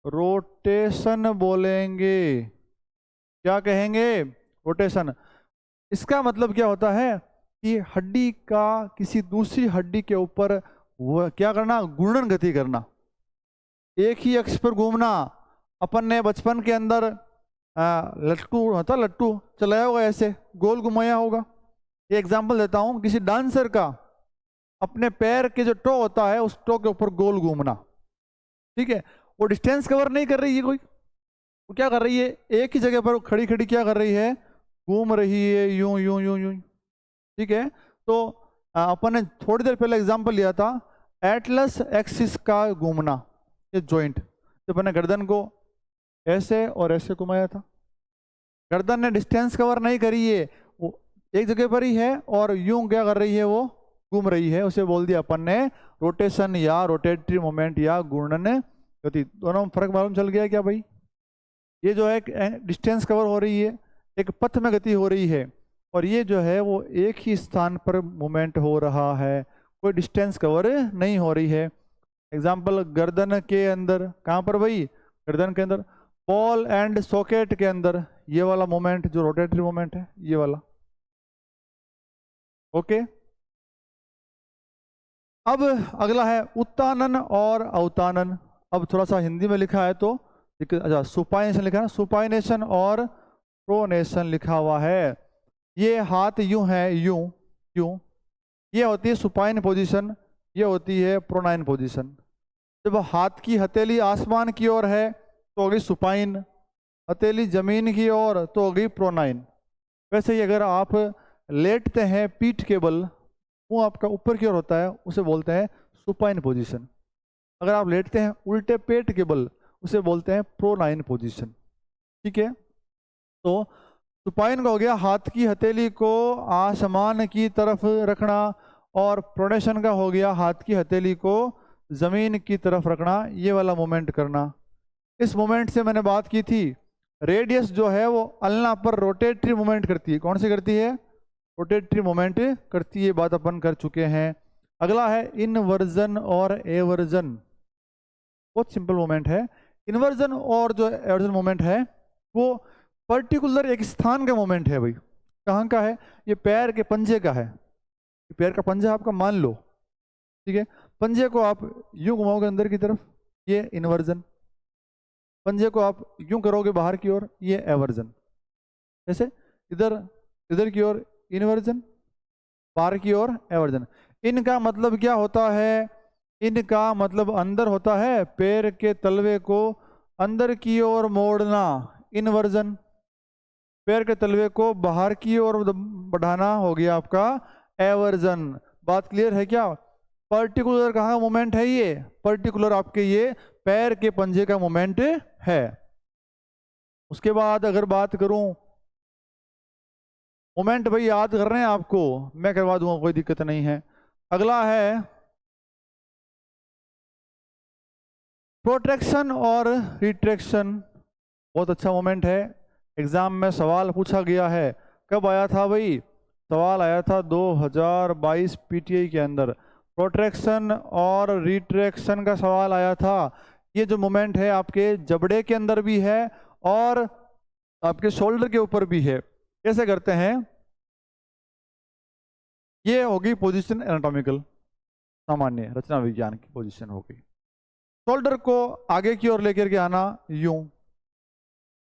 रोटेशन बोलेंगे। क्या कहेंगे? रोटेशन। इसका मतलब क्या होता है कि हड्डी का किसी दूसरी हड्डी के ऊपर वो क्या करना, घूर्णन गति करना, एक ही अक्ष पर घूमना। अपन ने बचपन के अंदर लट्टू होता, लट्टू चलाया होगा, ऐसे गोल घुमाया होगा। ये एग्जांपल देता हूँ, किसी डांसर का अपने पैर के जो टो होता है उस टो के ऊपर गोल घूमना, ठीक है? वो डिस्टेंस कवर नहीं कर रही है कोई, वो क्या कर रही है, एक ही जगह पर खड़ी खड़ी क्या कर रही है, घूम रही है, यूं यूं यूं यूं, ठीक है? तो अपन ने थोड़ी देर पहले एग्जांपल लिया था एटलस एक्सिस का घूमना, ये जॉइंट, जब अपन ने गर्दन को ऐसे और ऐसे घुमाया था, गर्दन ने डिस्टेंस कवर नहीं करी है, वो एक जगह पर ही है और यूं क्या कर रही है, वो घूम रही है, उसे बोल दिया अपन ने रोटेशन या रोटेटरी मोमेंट या घूर्णन गति। दोनों में फर्क मालूम चल गया क्या भाई? ये जो है डिस्टेंस कवर हो रही है, एक पथ में गति हो रही है, और ये जो है वो एक ही स्थान पर मूवमेंट हो रहा है, कोई डिस्टेंस कवर नहीं हो रही है। एग्जाम्पल, गर्दन के अंदर, कहाँ पर भाई? गर्दन के अंदर, बॉल एंड सॉकेट के अंदर, ये वाला मोमेंट जो रोटेटरी मोमेंट है, ये वाला। ओके। अब अगला है उत्तानन और अवतानन। अब थोड़ा सा हिंदी में लिखा है तो अच्छा, सुपाइनेशन लिखा है ना, सुपाइनेशन और प्रोनेशन लिखा हुआ है। ये हाथ यूं है, यूं यूं, ये होती है सुपाइन पोजीशन, ये होती है प्रोनाइन पोजीशन। जब हाथ की हथेली आसमान की ओर है तो हो गई सुपाइन, हथेली जमीन की ओर तो हो गई प्रोनाइन। वैसे ही अगर आप लेटते हैं पीठ के बल, मुंह आपका ऊपर की ओर होता है, उसे बोलते हैं सुपाइन पोजीशन। अगर आप लेटते हैं उल्टे पेट के बल, उसे बोलते हैं प्रोनाइन पोजीशन, ठीक है? तो सुपाइन का हो गया हाथ की हथेली को आसमान की तरफ रखना, और प्रोनेशन का हो गया हाथ की हथेली को जमीन की तरफ रखना, ये वाला मूवमेंट करना। इस मूवमेंट से मैंने बात की थी, रेडियस जो है वो अल्ना पर रोटेटरी मूवमेंट करती है। कौन सी करती है? रोटेटरी मूवमेंट करती है, बात अपन कर चुके हैं। अगला है इनवर्जन और एवर्जन। बहुत सिंपल मूवमेंट है। इन्वर्जन और जो एवर्जन मूवमेंट है वो पर्टिकुलर एक स्थान का मूवमेंट है भाई। कहाँ का है? ये पैर के पंजे का है। पैर का पंजा आपका मान लो, ठीक है? पंजे को आप यूं घुमाओगे अंदर की तरफ, ये इन्वर्जन। पंजे को आप यूं करोगे बाहर की ओर, ये एवर्जन। जैसे इधर इधर की ओर इन्वर्जन, बाहर की ओर एवर्जन। इनका मतलब क्या होता है? इनका मतलब अंदर होता है, पैर के तलवे को अंदर की ओर मोड़ना, इन्वर्जन। पैर के तलवे को बाहर की ओर बढ़ाना हो गया आपका एवर्जन। बात क्लियर है क्या? पर्टिकुलर कहाँ का मोमेंट है? ये पर्टिकुलर आपके ये पैर के पंजे का मोमेंट है। उसके बाद अगर बात करूं, मोमेंट भाई याद कर रहे हैं आपको, मैं करवा दूंगा, कोई दिक्कत नहीं है। अगला है प्रोट्रैक्शन और रिट्रैक्शन। बहुत अच्छा मोमेंट है, एग्जाम में सवाल पूछा गया है। कब आया था भाई? सवाल आया था 2022 पीटीआई के अंदर। प्रोट्रैक्शन और रिट्रैक्शन का सवाल आया था। ये जो मोमेंट है आपके जबड़े के अंदर भी है और आपके शोल्डर के ऊपर भी है। कैसे करते हैं? ये होगी पोजीशन एनाटॉमिकल, सामान्य रचना विज्ञान की पोजीशन होगी। शोल्डर को आगे की ओर लेकर के आना यूं,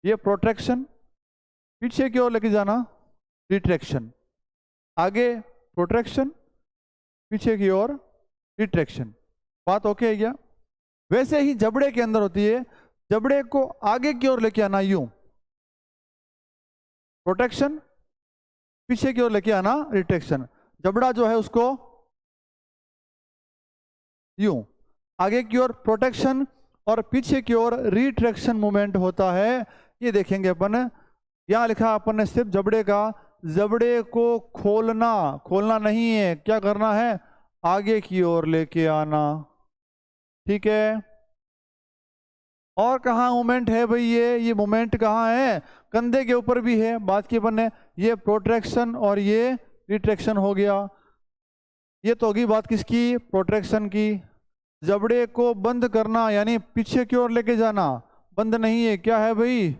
ये प्रोट्रैक्शन। पीछे की ओर लेके जाना रिट्रैक्शन। आगे प्रोट्रैक्शन, पीछे की ओर रिट्रैक्शन। बात ओके है क्या? वैसे ही जबड़े के अंदर होती है, जबड़े को आगे की ओर लेके आना यूं, प्रोट्रैक्शन, पीछे की ओर लेके आना रिट्रैक्शन। जबड़ा जो है उसको यूं, आगे की ओर प्रोटेक्शन और पीछे की ओर रिट्रैक्शन मूवमेंट होता है। ये देखेंगे अपन, यहां लिखा अपन ने सिर्फ जबड़े का, जबड़े को खोलना, खोलना नहीं है, क्या करना है? आगे की ओर लेके आना। ठीक है। और कहाँ मूवमेंट है भाई? ये मूवमेंट कहाँ है? कंधे के ऊपर भी है, बात की अपन ने। ये प्रोट्रैक्शन और ये रिट्रैक्शन हो गया। ये तो होगी बात किसकी? प्रोट्रैक्शन की। जबड़े को बंद करना यानी पीछे की ओर लेके जाना, बंद नहीं है, क्या है भाई?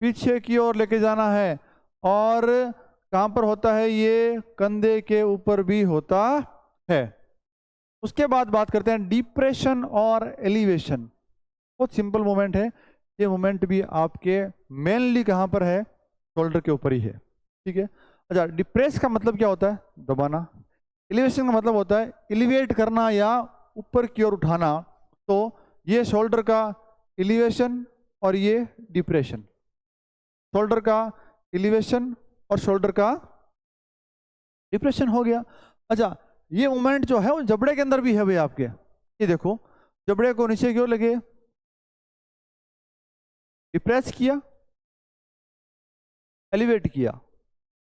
पीछे की ओर लेके जाना है। और कहां पर होता है? ये कंधे के ऊपर भी होता है। उसके बाद बात करते हैं डिप्रेशन और एलिवेशन। बहुत सिंपल मोमेंट है ये। मोमेंट भी आपके मेनली कहां पर है? शोल्डर के ऊपर ही है। ठीक है। अच्छा, डिप्रेस का मतलब क्या होता है? दबाना। एलिवेशन का मतलब होता है एलिवेट करना या ऊपर की ओर उठाना। तो ये शोल्डर का एलिवेशन और ये डिप्रेशन। शोल्डर का एलिवेशन और शोल्डर का डिप्रेशन हो गया। अच्छा, ये मूवमेंट जो है वो जबड़े के अंदर भी है भाई आपके। ये देखो, जबड़े को नीचे की ओर लगे, डिप्रेस किया, एलिवेट किया।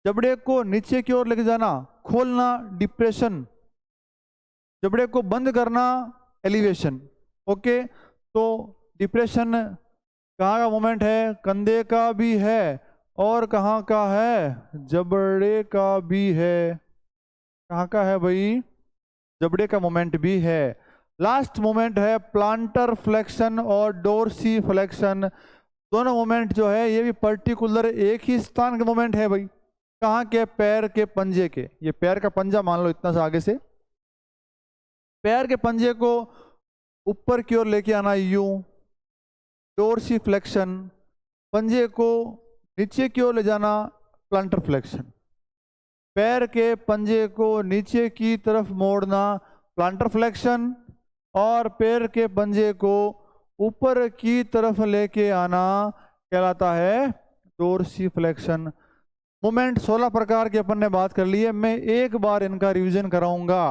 जबड़े को नीचे की ओर लेके जाना, खोलना, डिप्रेशन। जबड़े को बंद करना, एलिवेशन। ओके। तो डिप्रेशन कहाँ का मोमेंट है? कंधे का भी है और कहाँ का है? जबड़े का भी है। कहाँ का है भाई? जबड़े का मोमेंट भी है। लास्ट मोमेंट है प्लांटर फ्लेक्शन और डोर्सी फ्लेक्शन। दोनों मोमेंट जो है ये भी पर्टिकुलर एक ही स्थान के मोमेंट है भाई। कहाँ के? पैर के पंजे के। ये पैर का पंजा मान लो इतना सा आगे से, पैर के पंजे को ऊपर की ओर लेके आना यूं, डोर्सी फ्लेक्शन। पंजे को नीचे की ओर ले जाना, प्लांटर फ्लेक्शन। पैर के पंजे को नीचे की तरफ मोड़ना, प्लांटर फ्लेक्शन। और पैर के पंजे को ऊपर की तरफ लेके आना कहलाता है डोर्सी फ्लेक्शन। मोमेंट 16 प्रकार के अपन ने बात कर ली है। मैं एक बार इनका रिवीजन कराऊंगा।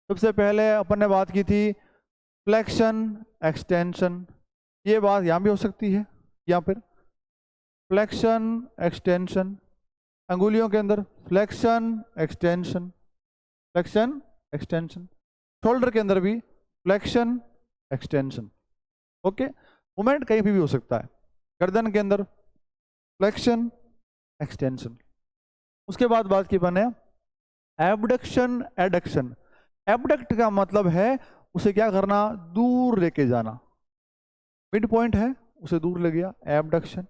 सबसे पहले अपन ने बात की थी फ्लेक्शन, एक्सटेंशन। ये बात यहाँ भी हो सकती है, यहाँ पर फ्लेक्शन, एक्सटेंशन। अंगुलियों के अंदर flexion, extension, flexion, extension. Shoulder के अंदर भी फ्लेक्शन, एक्सटेंशन। ओके। मूवमेंट कहीं भी हो सकता है। गर्दन के अंदर फ्लेक्शन, एक्सटेंशन। उसके बाद बात की बने एबडक्शन, एडक्शन। एबडक्ट का मतलब है उसे क्या करना? दूर लेके जाना। मिड पॉइंट है, उसे दूर ले गया, एबडक्शन।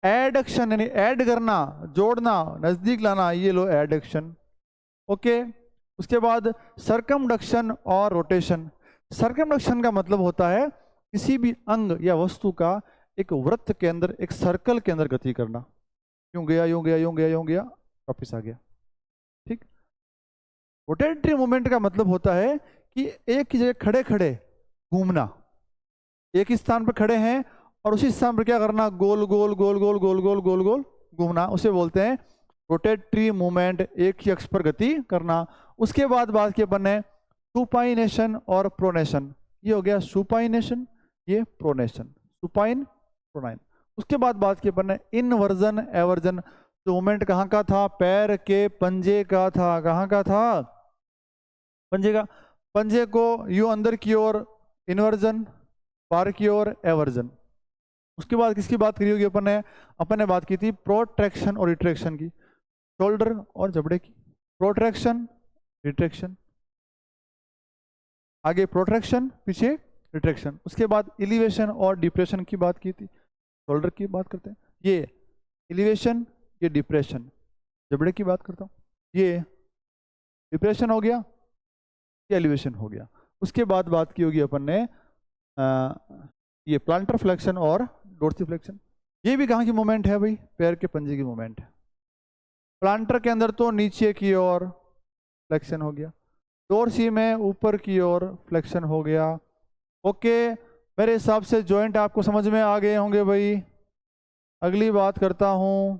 एडक्शन यानी ऐड करना, जोड़ना, नजदीक लाना, ये लो एडक्शन। ओके। उसके बाद सर्कमडक्शन और रोटेशन। सर्कमडक्शन का मतलब होता है किसी भी अंग या वस्तु का एक वृत्त के अंदर, एक सर्कल के अंदर गति करना। यूं गया, यूं गया, यूं गया, यूं गया, वापिस आ गया। ठीक। रोटेटरी मूवमेंट का मतलब होता है कि एक ही जगह खड़े खड़े घूमना। एक ही स्थान पर खड़े हैं और उसी स्थान पर क्या करना? गोल गोल गोल गोल गोल गोल गोल गोल घूमना। उसे बोलते हैं रोटेटरी मूवमेंट, एक ही अक्ष पर गति करना। उसके बाद बात की अपन ने सुपाइनेशन और प्रोनेशन। ये हो गया सुपाइनेशन, ये प्रोनेशन, सुपाइन प्रोनाइन। उसके बाद बात की अपन ने इनवर्जन एवर्जन। तो मूवमेंट कहाँ का था? पैर के पंजे का था। कहाँ का था? पंजे का। पंजे को यूं अंदर की ओर इनवर्जन, बाहर की ओर एवर्जन। उसके बाद किसकी बात करी होगी अपन ने बात की थी प्रोट्रैक्शन और रिट्रैक्शन की, शोल्डर और जबड़े की। प्रोट्रैक्शन, रिट्रैक्शन, आगे प्रोट्रैक्शन, पीछे रिट्रैक्शन। उसके बाद एलिवेशन और डिप्रेशन की बात की थी। शोल्डर की बात करते हैं, ये एलिवेशन, ये डिप्रेशन। जबड़े की बात करता हूँ, ये डिप्रेशन हो गया, ये एलिवेशन हो गया। उसके बाद बात की होगी अपन ने ये प्लांटर फ्लेक्शन और डोर्सिफ्लेक्शन। ये भी कहाँ की मूवमेंट है भाई? पैर के पंजे की मूवमेंट है। प्लांटर के अंदर तो नीचे की ओर फ्लेक्शन हो गया, डोर्सी में ऊपर की ओर फ्लेक्शन हो गया। ओके, मेरे हिसाब से जॉइंट आपको समझ में आ गए होंगे भाई। अगली बात करता हूं,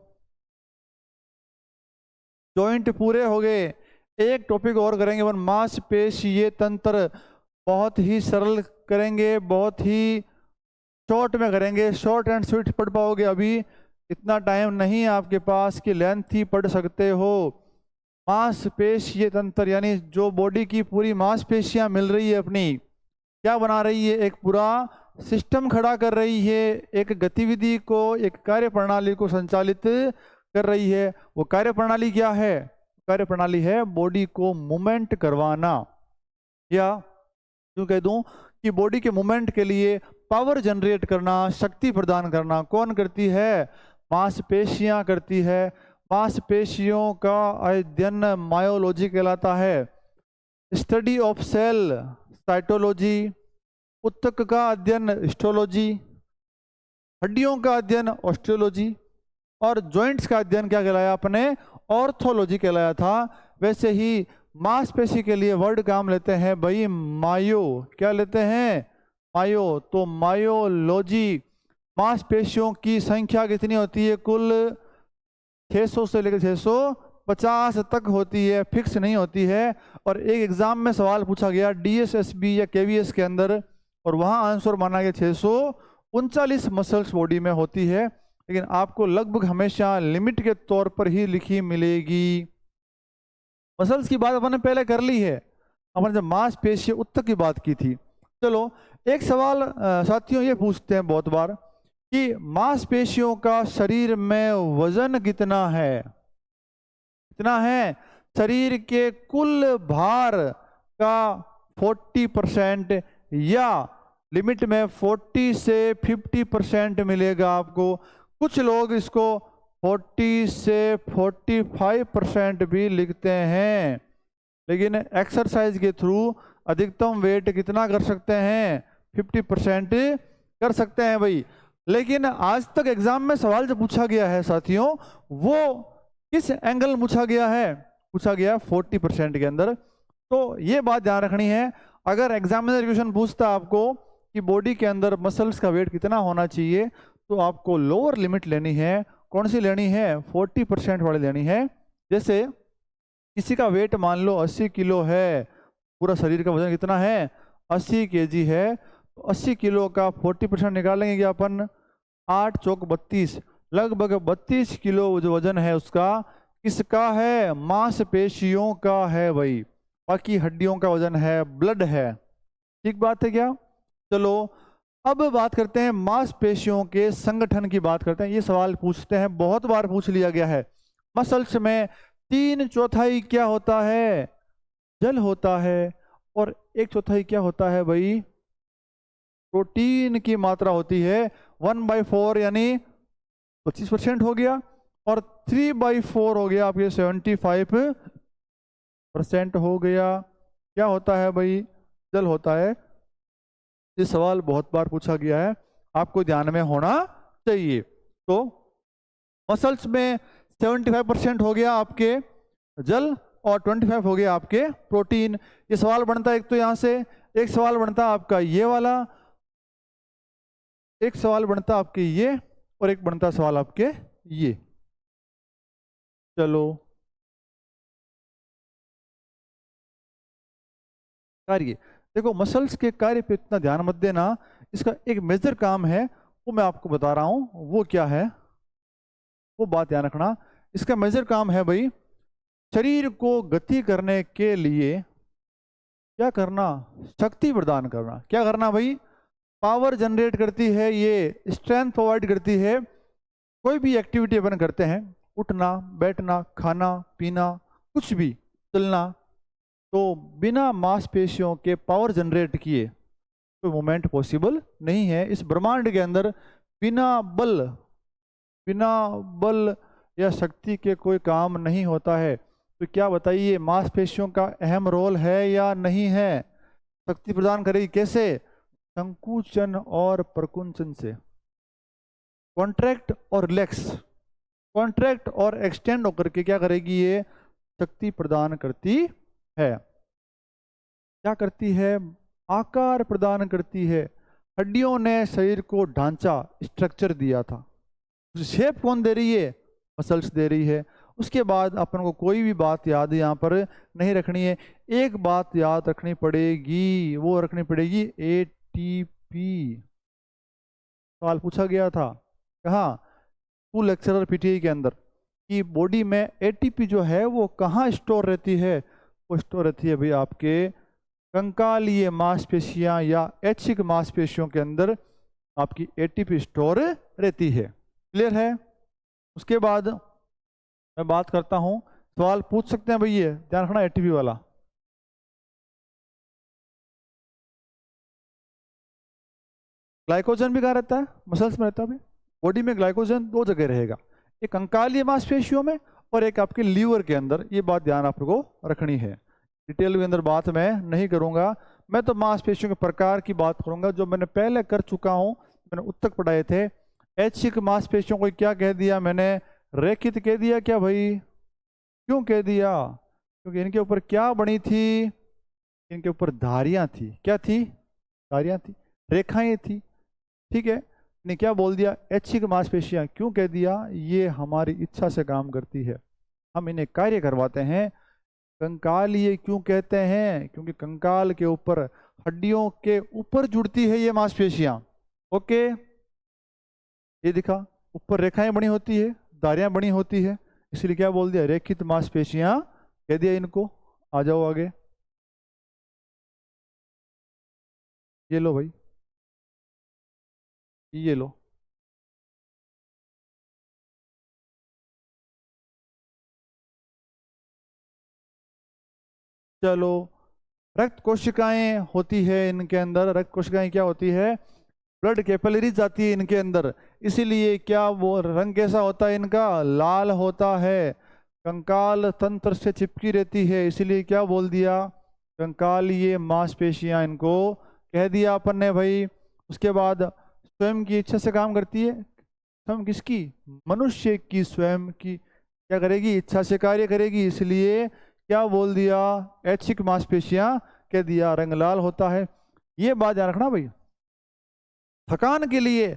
जॉइंट पूरे हो गए। एक टॉपिक और करेंगे अपन, मांसपेशीय तंत्र। बहुत ही सरल करेंगे, बहुत ही शॉर्ट में करेंगे, शॉर्ट एंड स्वीट पढ़ पाओगे। अभी इतना टाइम नहीं आपके पास कि लेंथ ही पढ़ सकते हो। मांसपेशीय तंत्र यानी जो बॉडी की पूरी मांसपेशियां मिल रही है अपनी, क्या बना रही है? एक पूरा सिस्टम खड़ा कर रही है, एक गतिविधि को, एक कार्य प्रणाली को संचालित कर रही है। वो कार्य प्रणाली क्या है? कार्य प्रणाली है बॉडी को मूवमेंट करवाना, या यूं कह दूं कि बॉडी के मूवमेंट के लिए पावर जनरेट करना, शक्ति प्रदान करना। कौन करती है? मांसपेशियां करती है। मांसपेशियों का अध्ययन मायोलॉजी कहलाता है। स्टडी ऑफ सेल साइटोलॉजी, उत्तक का अध्ययन हिस्टोलॉजी, हड्डियों का अध्ययन ऑस्टियोलॉजी, और जॉइंट्स का अध्ययन क्या कहलाया अपने? ऑर्थोलॉजी कहलाया था। वैसे ही मांसपेशी के लिए वर्ड काम लेते हैं भाई मायो। क्या लेते हैं? मायो। तो मायोलॉजी। मांसपेशियों की संख्या कितनी होती है? कुल 600 से लेकर 650 तक होती है, फिक्स नहीं होती है। और एक एग्जाम में सवाल पूछा गया डीएसएसबी या केवीएस के अंदर, और वहां आंसर माना गया 639 मसल्स बॉडी में होती है, लेकिन आपको लगभग हमेशा लिमिट के तौर पर ही लिखी मिलेगी। मसल्स की बात अपन ने पहले कर ली है, अपन जब मांसपेशी उत्तक की बात की थी। चलो एक सवाल साथियों ये पूछते हैं बहुत बार कि मांसपेशियों का शरीर में वजन कितना है? कितना है? शरीर के कुल भार का 40% या लिमिट में 40 से 50% मिलेगा आपको। कुछ लोग इसको 40 से 45% भी लिखते हैं, लेकिन एक्सरसाइज के थ्रू अधिकतम वेट कितना कर सकते हैं? 50% कर सकते हैं भाई। लेकिन आज तक एग्जाम में सवाल जो पूछा गया है साथियों, वो किस एंगल में पूछा गया है? पूछा गया 40% के अंदर। तो ये बात ध्यान रखनी है। अगर एग्जामिनर क्वेश्चन पूछता आपको कि बॉडी के अंदर मसल्स का वेट कितना होना चाहिए, तो आपको लोअर लिमिट लेनी है। कौन सी लेनी है? 40% वाली लेनी है। जैसे किसी का वेट मान लो 80 किलो है, पूरा शरीर का वजन कितना है? 80 kg है, तो 80 किलो का 40% निकालेंगे क्या अपन? 8 चौक 32, लगभग 32 किलो जो वजन है उसका किसका है? मांसपेशियों का है भाई। बाकी हड्डियों का वजन है, ब्लड है। ठीक बात है क्या? चलो अब बात करते हैं मांसपेशियों के संगठन की बात करते हैं। ये सवाल पूछते हैं, बहुत बार पूछ लिया गया है। मसल्स में 3/4 क्या होता है? जल होता है, और 1/4 क्या होता है भाई? प्रोटीन की मात्रा होती है। 1/4 यानी 25% हो गया, और 3/4 हो गया आपके 75% हो गया। क्या होता है भाई? जल होता है। ये सवाल बहुत बार पूछा गया है, आपको ध्यान में होना चाहिए। तो मसल्स में 75% हो गया आपके जल, और 25 हो गया आपके प्रोटीन। ये सवाल बनता है एक तो यहाँ से, एक सवाल बनता है आपका ये वाला, एक सवाल बनता आपके ये, और एक बनता सवाल आपके ये। चलो कार्य। देखो मसल्स के कार्य पे इतना ध्यान मत देना, इसका एक मेजर काम है वो मैं आपको बता रहा हूँ, वो क्या है वो बात ध्यान रखना। इसका मेजर काम है भाई शरीर को गति करने के लिए क्या करना, शक्ति प्रदान करना। क्या करना भाई, पावर जनरेट करती है, ये स्ट्रेंथ प्रोवाइड करती है। कोई भी एक्टिविटी अपन करते हैं, उठना बैठना खाना पीना कुछ भी चलना, तो बिना मांसपेशियों के पावर जनरेट किए कोई मूवमेंट पॉसिबल नहीं है। इस ब्रह्मांड के अंदर बिना बल या शक्ति के कोई काम नहीं होता है। तो क्या बताइए, मांसपेशियों का अहम रोल है या नहीं है? शक्ति प्रदान करेगी कैसे? संकुचन और प्रकुंचन से। कॉन्ट्रैक्ट और रिलैक्स, कॉन्ट्रैक्ट और एक्सटेंड होकर के क्या करेगी, ये शक्ति प्रदान करती है। क्या करती है? आकार प्रदान करती है। हड्डियों ने शरीर को ढांचा स्ट्रक्चर दिया था, शेप कौन दे रही है? मसल्स दे रही है। उसके बाद अपन को कोई भी बात याद यहाँ पर नहीं रखनी है, एक बात याद रखनी पड़ेगी, वो रखनी पड़ेगी एटीपी। सवाल पूछा गया था कहाँ, स्कूल लेक्चरर पीटीआई के अंदर, कि बॉडी में एटीपी जो है वो कहाँ स्टोर रहती है? वो स्टोर रहती है भाई आपके कंकालीय मांसपेशियां या ऐच्छिक मांसपेशियों के अंदर आपकी एटीपी स्टोर रहती है। क्लियर है? उसके बाद मैं बात करता हूं, सवाल पूछ सकते हैं भैया, ध्यान रखना एटीपी वाला। ग्लाइकोजन भी कहाँ रहता है? मसल्स में रहता है। बॉडी में ग्लाइकोजन दो जगह रहेगा, एक कंकालीय मांसपेशियों में और एक आपके लीवर के अंदर। ये बात ध्यान आपको रखनी है। डिटेल के अंदर बात मैं नहीं करूंगा, मैं तो मांसपेशियों के प्रकार की बात करूंगा जो मैंने पहले कर चुका हूं। मैंने उत्तक पढ़ाए थे। ऐच्छिक मांसपेशियों को क्या कह दिया मैंने? रेखित कह दिया। क्या भाई, क्यों कह दिया? क्योंकि इनके ऊपर क्या बनी थी? इनके ऊपर धारियां थी। क्या थी? धारियां थी, रेखाएं थी। ठीक है, ने क्या बोल दिया? ऐच्छिक मांसपेशियां। क्यों कह दिया? ये हमारी इच्छा से काम करती है, हम इन्हें कार्य करवाते हैं। कंकालीय क्यों कहते हैं? क्योंकि कंकाल के ऊपर, हड्डियों के ऊपर जुड़ती है ये मांसपेशियां। ओके, ये दिखा, ऊपर रेखाएं बनी होती है, धारियां बनी होती है, इसलिए क्या बोल दिया? रेखित मांसपेशियां कह दिया इनको। आ जाओ आगे, ये लो भाई, ये लो। चलो, रक्त कोशिकाएं होती है इनके अंदर। रक्त कोशिकाएं क्या होती है? ब्लड कैपिलरीज आती है इनके अंदर, इसीलिए क्या वो रंग कैसा होता है इनका? लाल होता है। कंकाल तंत्र से चिपकी रहती है, इसीलिए क्या बोल दिया? कंकालीय मांसपेशियां इनको कह दिया अपन ने भाई। उसके बाद स्वयं की इच्छा से काम करती है। स्वयं किसकी? मनुष्य की स्वयं की क्या करेगी? इच्छा से कार्य करेगी, इसलिए क्या बोल दिया? ऐच्छिक मांसपेशियां कह दिया, रंग लाल होता है। ये बात ध्यान रखना भाई। थकान के लिए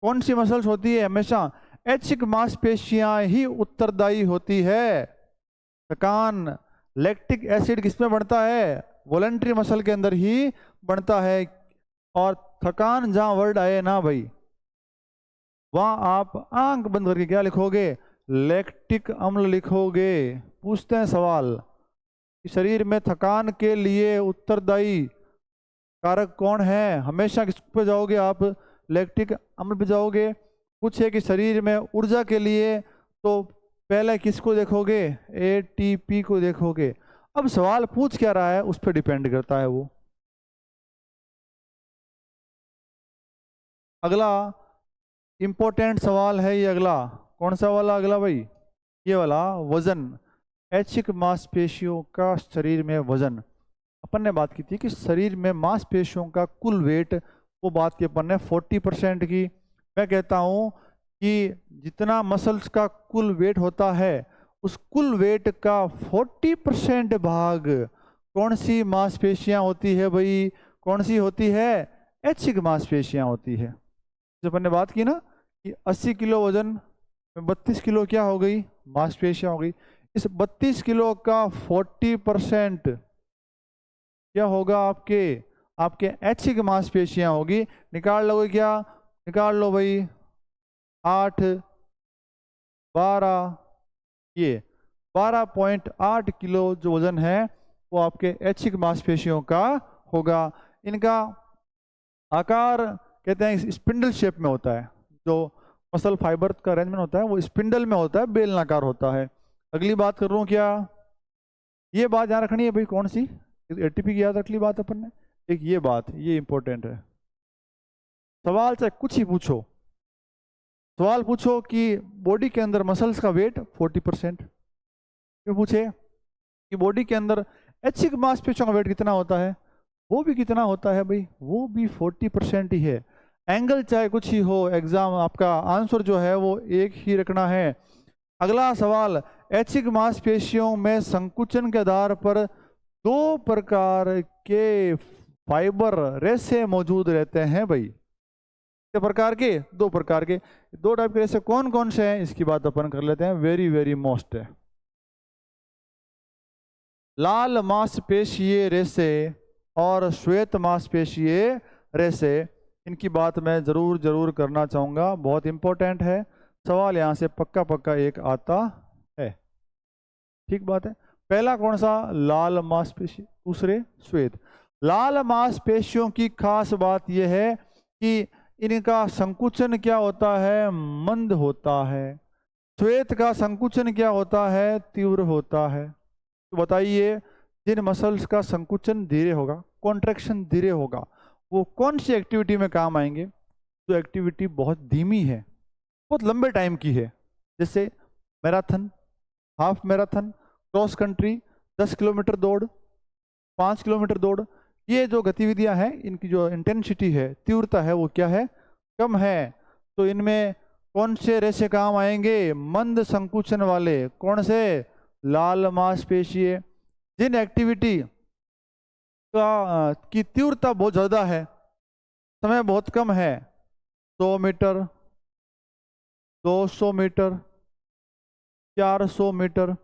कौन सी मसल्स होती है? हमेशा ऐच्छिक मांसपेशियां ही उत्तरदायी होती है। थकान, लैक्टिक एसिड किसमें बनता है? वॉलंटरी मसल के अंदर ही बनता है। और थकान जहां वर्ड आए ना भाई, वहां आप आंख बंद करके क्या लिखोगे? लैक्टिक अम्ल लिखोगे। पूछते हैं सवाल कि शरीर में थकान के लिए उत्तरदायी कारक कौन है? हमेशा किस पे जाओगे आप? लैक्टिक अम्ल पे जाओगे। पूछे कि शरीर में ऊर्जा के लिए, तो पहले किसको देखोगे? एटीपी को देखोगे। अब सवाल पूछ क्या रहा है उस पर डिपेंड करता है वो। अगला इंपॉर्टेंट सवाल है ये अगला। कौन सा वाला अगला भाई? ये वाला, वजन। ऐच्छिक मांसपेशियों का शरीर में वजन। अपन ने बात की थी कि शरीर में मांसपेशियों का कुल वेट, वो बात की अपन ने 40% की। मैं कहता हूं कि जितना मसल्स का कुल वेट होता है, उस कुल वेट का 40% भाग कौन सी मांसपेशियां होती है भाई? कौन सी होती है? ऐच्छिक मांसपेशियां होती है। जब अपन ने बात की ना कि 80 किलो वजन में 32 किलो क्या हो गई? मांसपेशियां हो गई। इस 32 किलो का 40% क्या होगा, आपके ऐच्छिक मांसपेशियां होगी। निकाल लोगे क्या, निकाल लो भाई, 8, 12, ये 12.8 किलो जो वजन है वो आपके ऐच्छिक मांसपेशियों का होगा। इनका आकार कहते हैं स्पिंडल शेप में होता है। जो मसल फाइबर का अरेंजमेंट होता है वो स्पिंडल में होता है, बेलनाकार होता है। अगली बात कर रहा हूँ क्या, ये बात याद रखनी है भाई, कौन सी, एटीपी की याद रख ली बात अपन ने, एक ये बात, ये इंपॉर्टेंट है। सवाल चाहे कुछ ही पूछो, सवाल पूछो कि बॉडी के अंदर मसल्स का वेट 40%, क्यों पूछे कि बॉडी के अंदर ऐच्छिक मांसपेशियों का वेट कितना होता है, वो भी कितना होता है भाई, वो भी 40% ही है। एंगल चाहे कुछ ही हो, एग्जाम आपका आंसर जो है वो एक ही रखना है। अगला सवाल, ऐच्छिक मांसपेशियों में संकुचन के आधार पर 2 प्रकार के फाइबर रेशे मौजूद रहते हैं भाई। कितने प्रकार के, 2 प्रकार के। 2 टाइप के रेशे कौन कौन से हैं इसकी बात अपन कर लेते हैं, वेरी वेरी मोस्ट है। लाल मांसपेशीय रेशे और श्वेत मांसपेशीय रेशे, इनकी बात मैं जरूर करना चाहूंगा, बहुत इंपॉर्टेंट है। सवाल यहां से पक्का पक्का एक आता है, ठीक बात है। पहला कौन सा, लाल मांसपेशी, दूसरे श्वेत। लाल मांसपेशियों की खास बात यह है कि इनका संकुचन क्या होता है, मंद होता है। श्वेत का संकुचन क्या होता है, तीव्र होता है। तो बताइए, जिन मसल्स का संकुचन धीरे होगा, कॉन्ट्रैक्शन धीरे होगा, वो कौन सी एक्टिविटी में काम आएंगे, जो एक्टिविटी बहुत धीमी है, बहुत लंबे टाइम की है, जैसे marathon, half marathon, cross country, 10 kilometre दौड़, 5 किलोमीटर दौड़। ये जो गतिविधियां हैं, इनकी जो इंटेंसिटी है, तीव्रता है, वो क्या है, कम है। तो इनमें कौन से रेशे काम आएंगे, मंद संकुचन वाले, कौन से, लाल मांसपेशीय। जिन एक्टिविटी का की तीव्रता बहुत ज़्यादा है, समय बहुत कम है, 100 मीटर, 200 मीटर, 400 मीटर,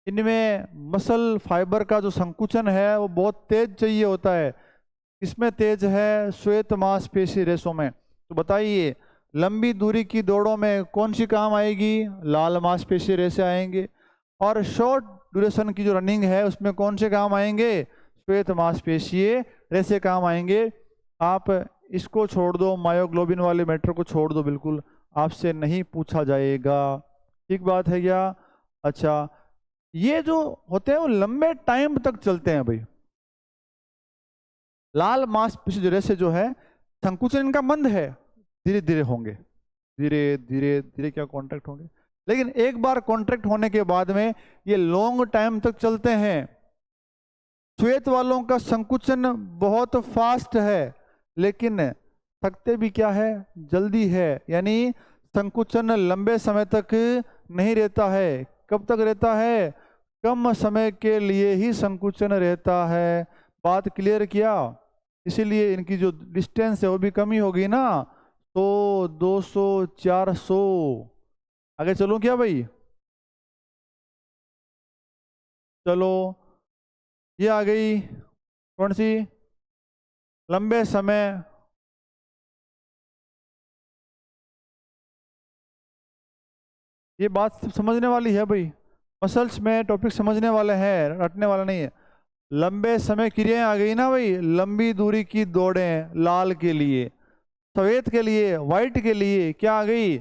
इनमें मसल फाइबर का जो संकुचन है वो बहुत तेज चाहिए होता है। इसमें तेज है श्वेत मांसपेशी रेशों में। तो बताइए, लंबी दूरी की दौड़ों में कौन सी काम आएगी, लाल मांसपेशी रेशे आएंगे। और शॉर्ट ड्यूरेशन की जो रनिंग है उसमें कौन से काम आएंगे, श्वेत मांसपेशीय रेशे काम आएंगे। आप इसको छोड़ दो, मायोग्लोबिन वाले मैटर को छोड़ दो, बिल्कुल आपसे नहीं पूछा जाएगा, ठीक बात है क्या। अच्छा, ये जो होते हैं वो लंबे टाइम तक चलते हैं भाई। लाल मांसपेशी रेशे जो है, संकुचन इनका मंद है, धीरे धीरे होंगे, धीरे धीरे धीरे क्या कॉन्ट्रैक्ट होंगे, लेकिन एक बार कॉन्ट्रैक्ट होने के बाद में ये लॉन्ग टाइम तक चलते हैं। श्वेत वालों का संकुचन बहुत फास्ट है, लेकिन थकते भी क्या है, जल्दी है। यानी संकुचन लंबे समय तक नहीं रहता है। कब तक रहता है, कम समय के लिए ही संकुचन रहता है। बात क्लियर किया। इसीलिए इनकी जो डिस्टेंस है वो भी कमी होगी ना, 100, 200, 400। आगे चलूं क्या भाई, चलो, ये आ गई कौन सी, लंबे समय, ये बात समझने वाली है भाई, मसल्स में टॉपिक समझने वाले हैं, रटने वाला नहीं है। लंबे समय क्रियाएं आ गई ना भाई, लंबी दूरी की दौड़ें लाल के लिए, सफेद के लिए, व्हाइट के लिए क्या आ गई,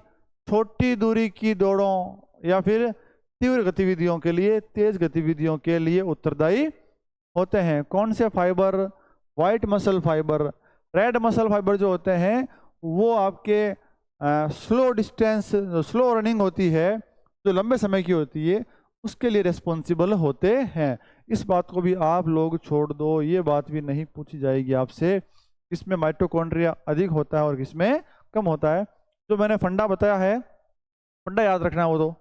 छोटी दूरी की दौड़ों या फिर तीव्र गतिविधियों के लिए, तेज गतिविधियों के लिए उत्तरदायी होते हैं। कौन से fibre, white muscle fibre. Red muscle fibre जो होते हैं वो आपके स्लो डिस्टेंस, स्लो रनिंग होती है, जो लंबे समय की होती है, उसके लिए रिस्पॉन्सिबल होते हैं। इस बात को भी आप लोग छोड़ दो, ये बात भी नहीं पूछी जाएगी आपसे, किसमें माइटोकॉन्ड्रिया अधिक होता है और किसमें कम होता है। जो मैंने फंडा बताया है, फंडा याद रखना, वो तो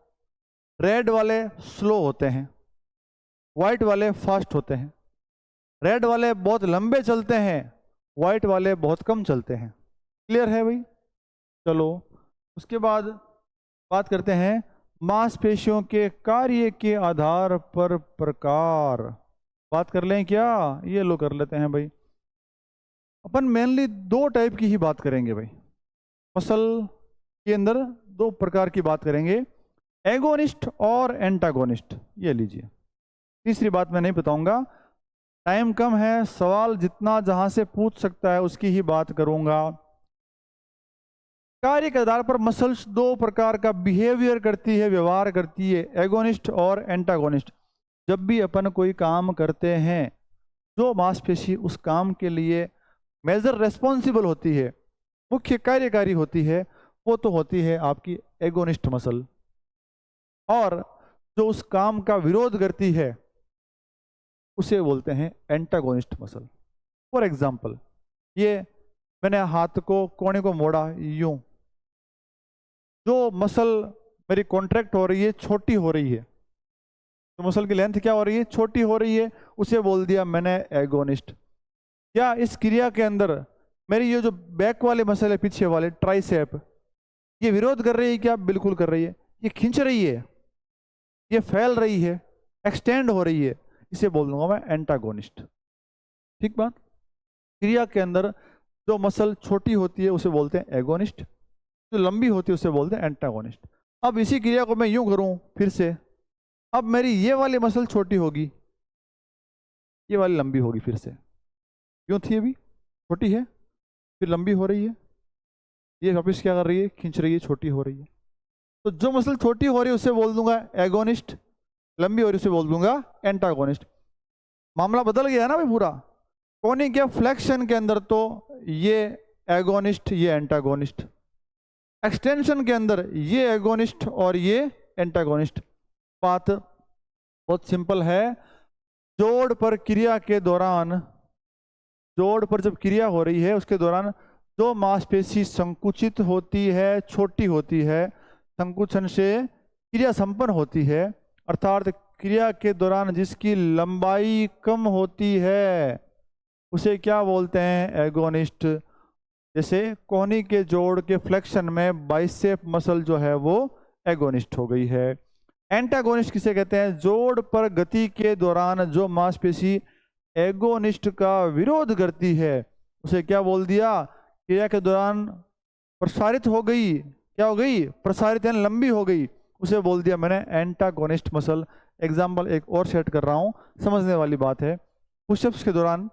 रेड वाले स्लो होते हैं, व्हाइट वाले फास्ट होते हैं। रेड वाले बहुत लंबे चलते हैं, व्हाइट वाले बहुत कम चलते हैं। क्लियर है भाई। चलो, उसके बाद बात करते हैं मांसपेशियों के कार्य के आधार पर प्रकार। बात कर लें क्या? ये लो कर लेते हैं भाई। अपन मेनली दो टाइप की ही बात करेंगे भाई। मसल के अंदर दो प्रकार की बात करेंगे, एगोनिस्ट और एंटागोनिस्ट। ये लीजिए, तीसरी बात मैं नहीं बताऊंगा, टाइम कम है, सवाल जितना जहां से पूछ सकता है उसकी ही बात करूंगा। कार्य के आधार पर मसल्स दो प्रकार का बिहेवियर करती है, व्यवहार करती है, एगोनिस्ट और एंटागोनिस्ट। जब भी अपन कोई काम करते हैं, जो मांसपेशी उस काम के लिए मेजर रेस्पॉन्सिबल होती है, मुख्य कार्यकारी होती है, वो तो होती है आपकी एगोनिस्ट मसल। और जो उस काम का विरोध करती है उसे बोलते हैं एंटागोनिस्ट मसल। फॉर एग्जाम्पल, ये मैंने हाथ को कोने को मोड़ा यूं, जो मसल मेरी कॉन्ट्रैक्ट हो रही है, छोटी हो रही है, तो मसल की लेंथ क्या हो रही है, छोटी हो रही है, उसे बोल दिया मैंने एगोनिस्ट। क्या इस क्रिया के अंदर मेरी ये जो बैक वाले मसल है, पीछे वाले ट्राइसेप, ये विरोध कर रही है क्या? बिल्कुल कर रही है। ये खींच रही है, ये फैल रही है, एक्सटेंड हो रही है, इसे बोल दूंगा मैं एंटागोनिस्ट। ठीक बात। क्रिया के अंदर जो मसल छोटी होती है उसे बोलते हैं एगोनिस्ट, जो लंबी होती है उसे बोलते हैं एंटागोनिस्ट। अब इसी क्रिया को मैं यूं करूं फिर से, अब मेरी ये वाली मसल छोटी होगी, ये वाली लंबी होगी, फिर से क्यों थी अभी छोटी है, फिर लंबी हो रही है, ये वापस क्या कर रही है, खींच रही है, छोटी हो रही है। तो जो मसल छोटी हो रही है उसे बोल दूंगा एगोनिस्ट, लंबी हो रही है उसे बोल दूंगा एंटागोनिस्ट। मामला बदल गया ना भाई पूरा। कोनिक या फ्लेक्शन के अंदर तो ये एगोनिस्ट, ये एंटागोनिस्ट, एक्सटेंशन के अंदर ये एगोनिस्ट और ये एंटागोनिस्ट। बात बहुत सिंपल है। जोड़ पर क्रिया के दौरान, जोड़ पर जब क्रिया हो रही है उसके दौरान जो मांसपेशी संकुचित होती है, छोटी होती है, संकुचन से क्रिया संपन्न होती है, अर्थात क्रिया के दौरान जिसकी लंबाई कम होती है उसे क्या बोलते हैं, एगोनिस्ट। जैसे कोहनी के जोड़ के फ्लेक्शन में बाइसेप मसल जो है वो एगोनिस्ट हो गई है। एंटागोनिस्ट किसे कहते हैं, जोड़ पर गति के दौरान जो मांसपेशी एगोनिस्ट का विरोध करती है उसे क्या बोल दिया, क्रिया के दौरान प्रसारित हो गई, क्या हो गई, प्रसारित यानी लंबी हो गई, उसे बोल दिया मैंने एंटागोनिस्ट मसल। एग्जाम्पल एक और सेट कर रहा हूं, समझने वाली बात है। पुशअप्स के दौरान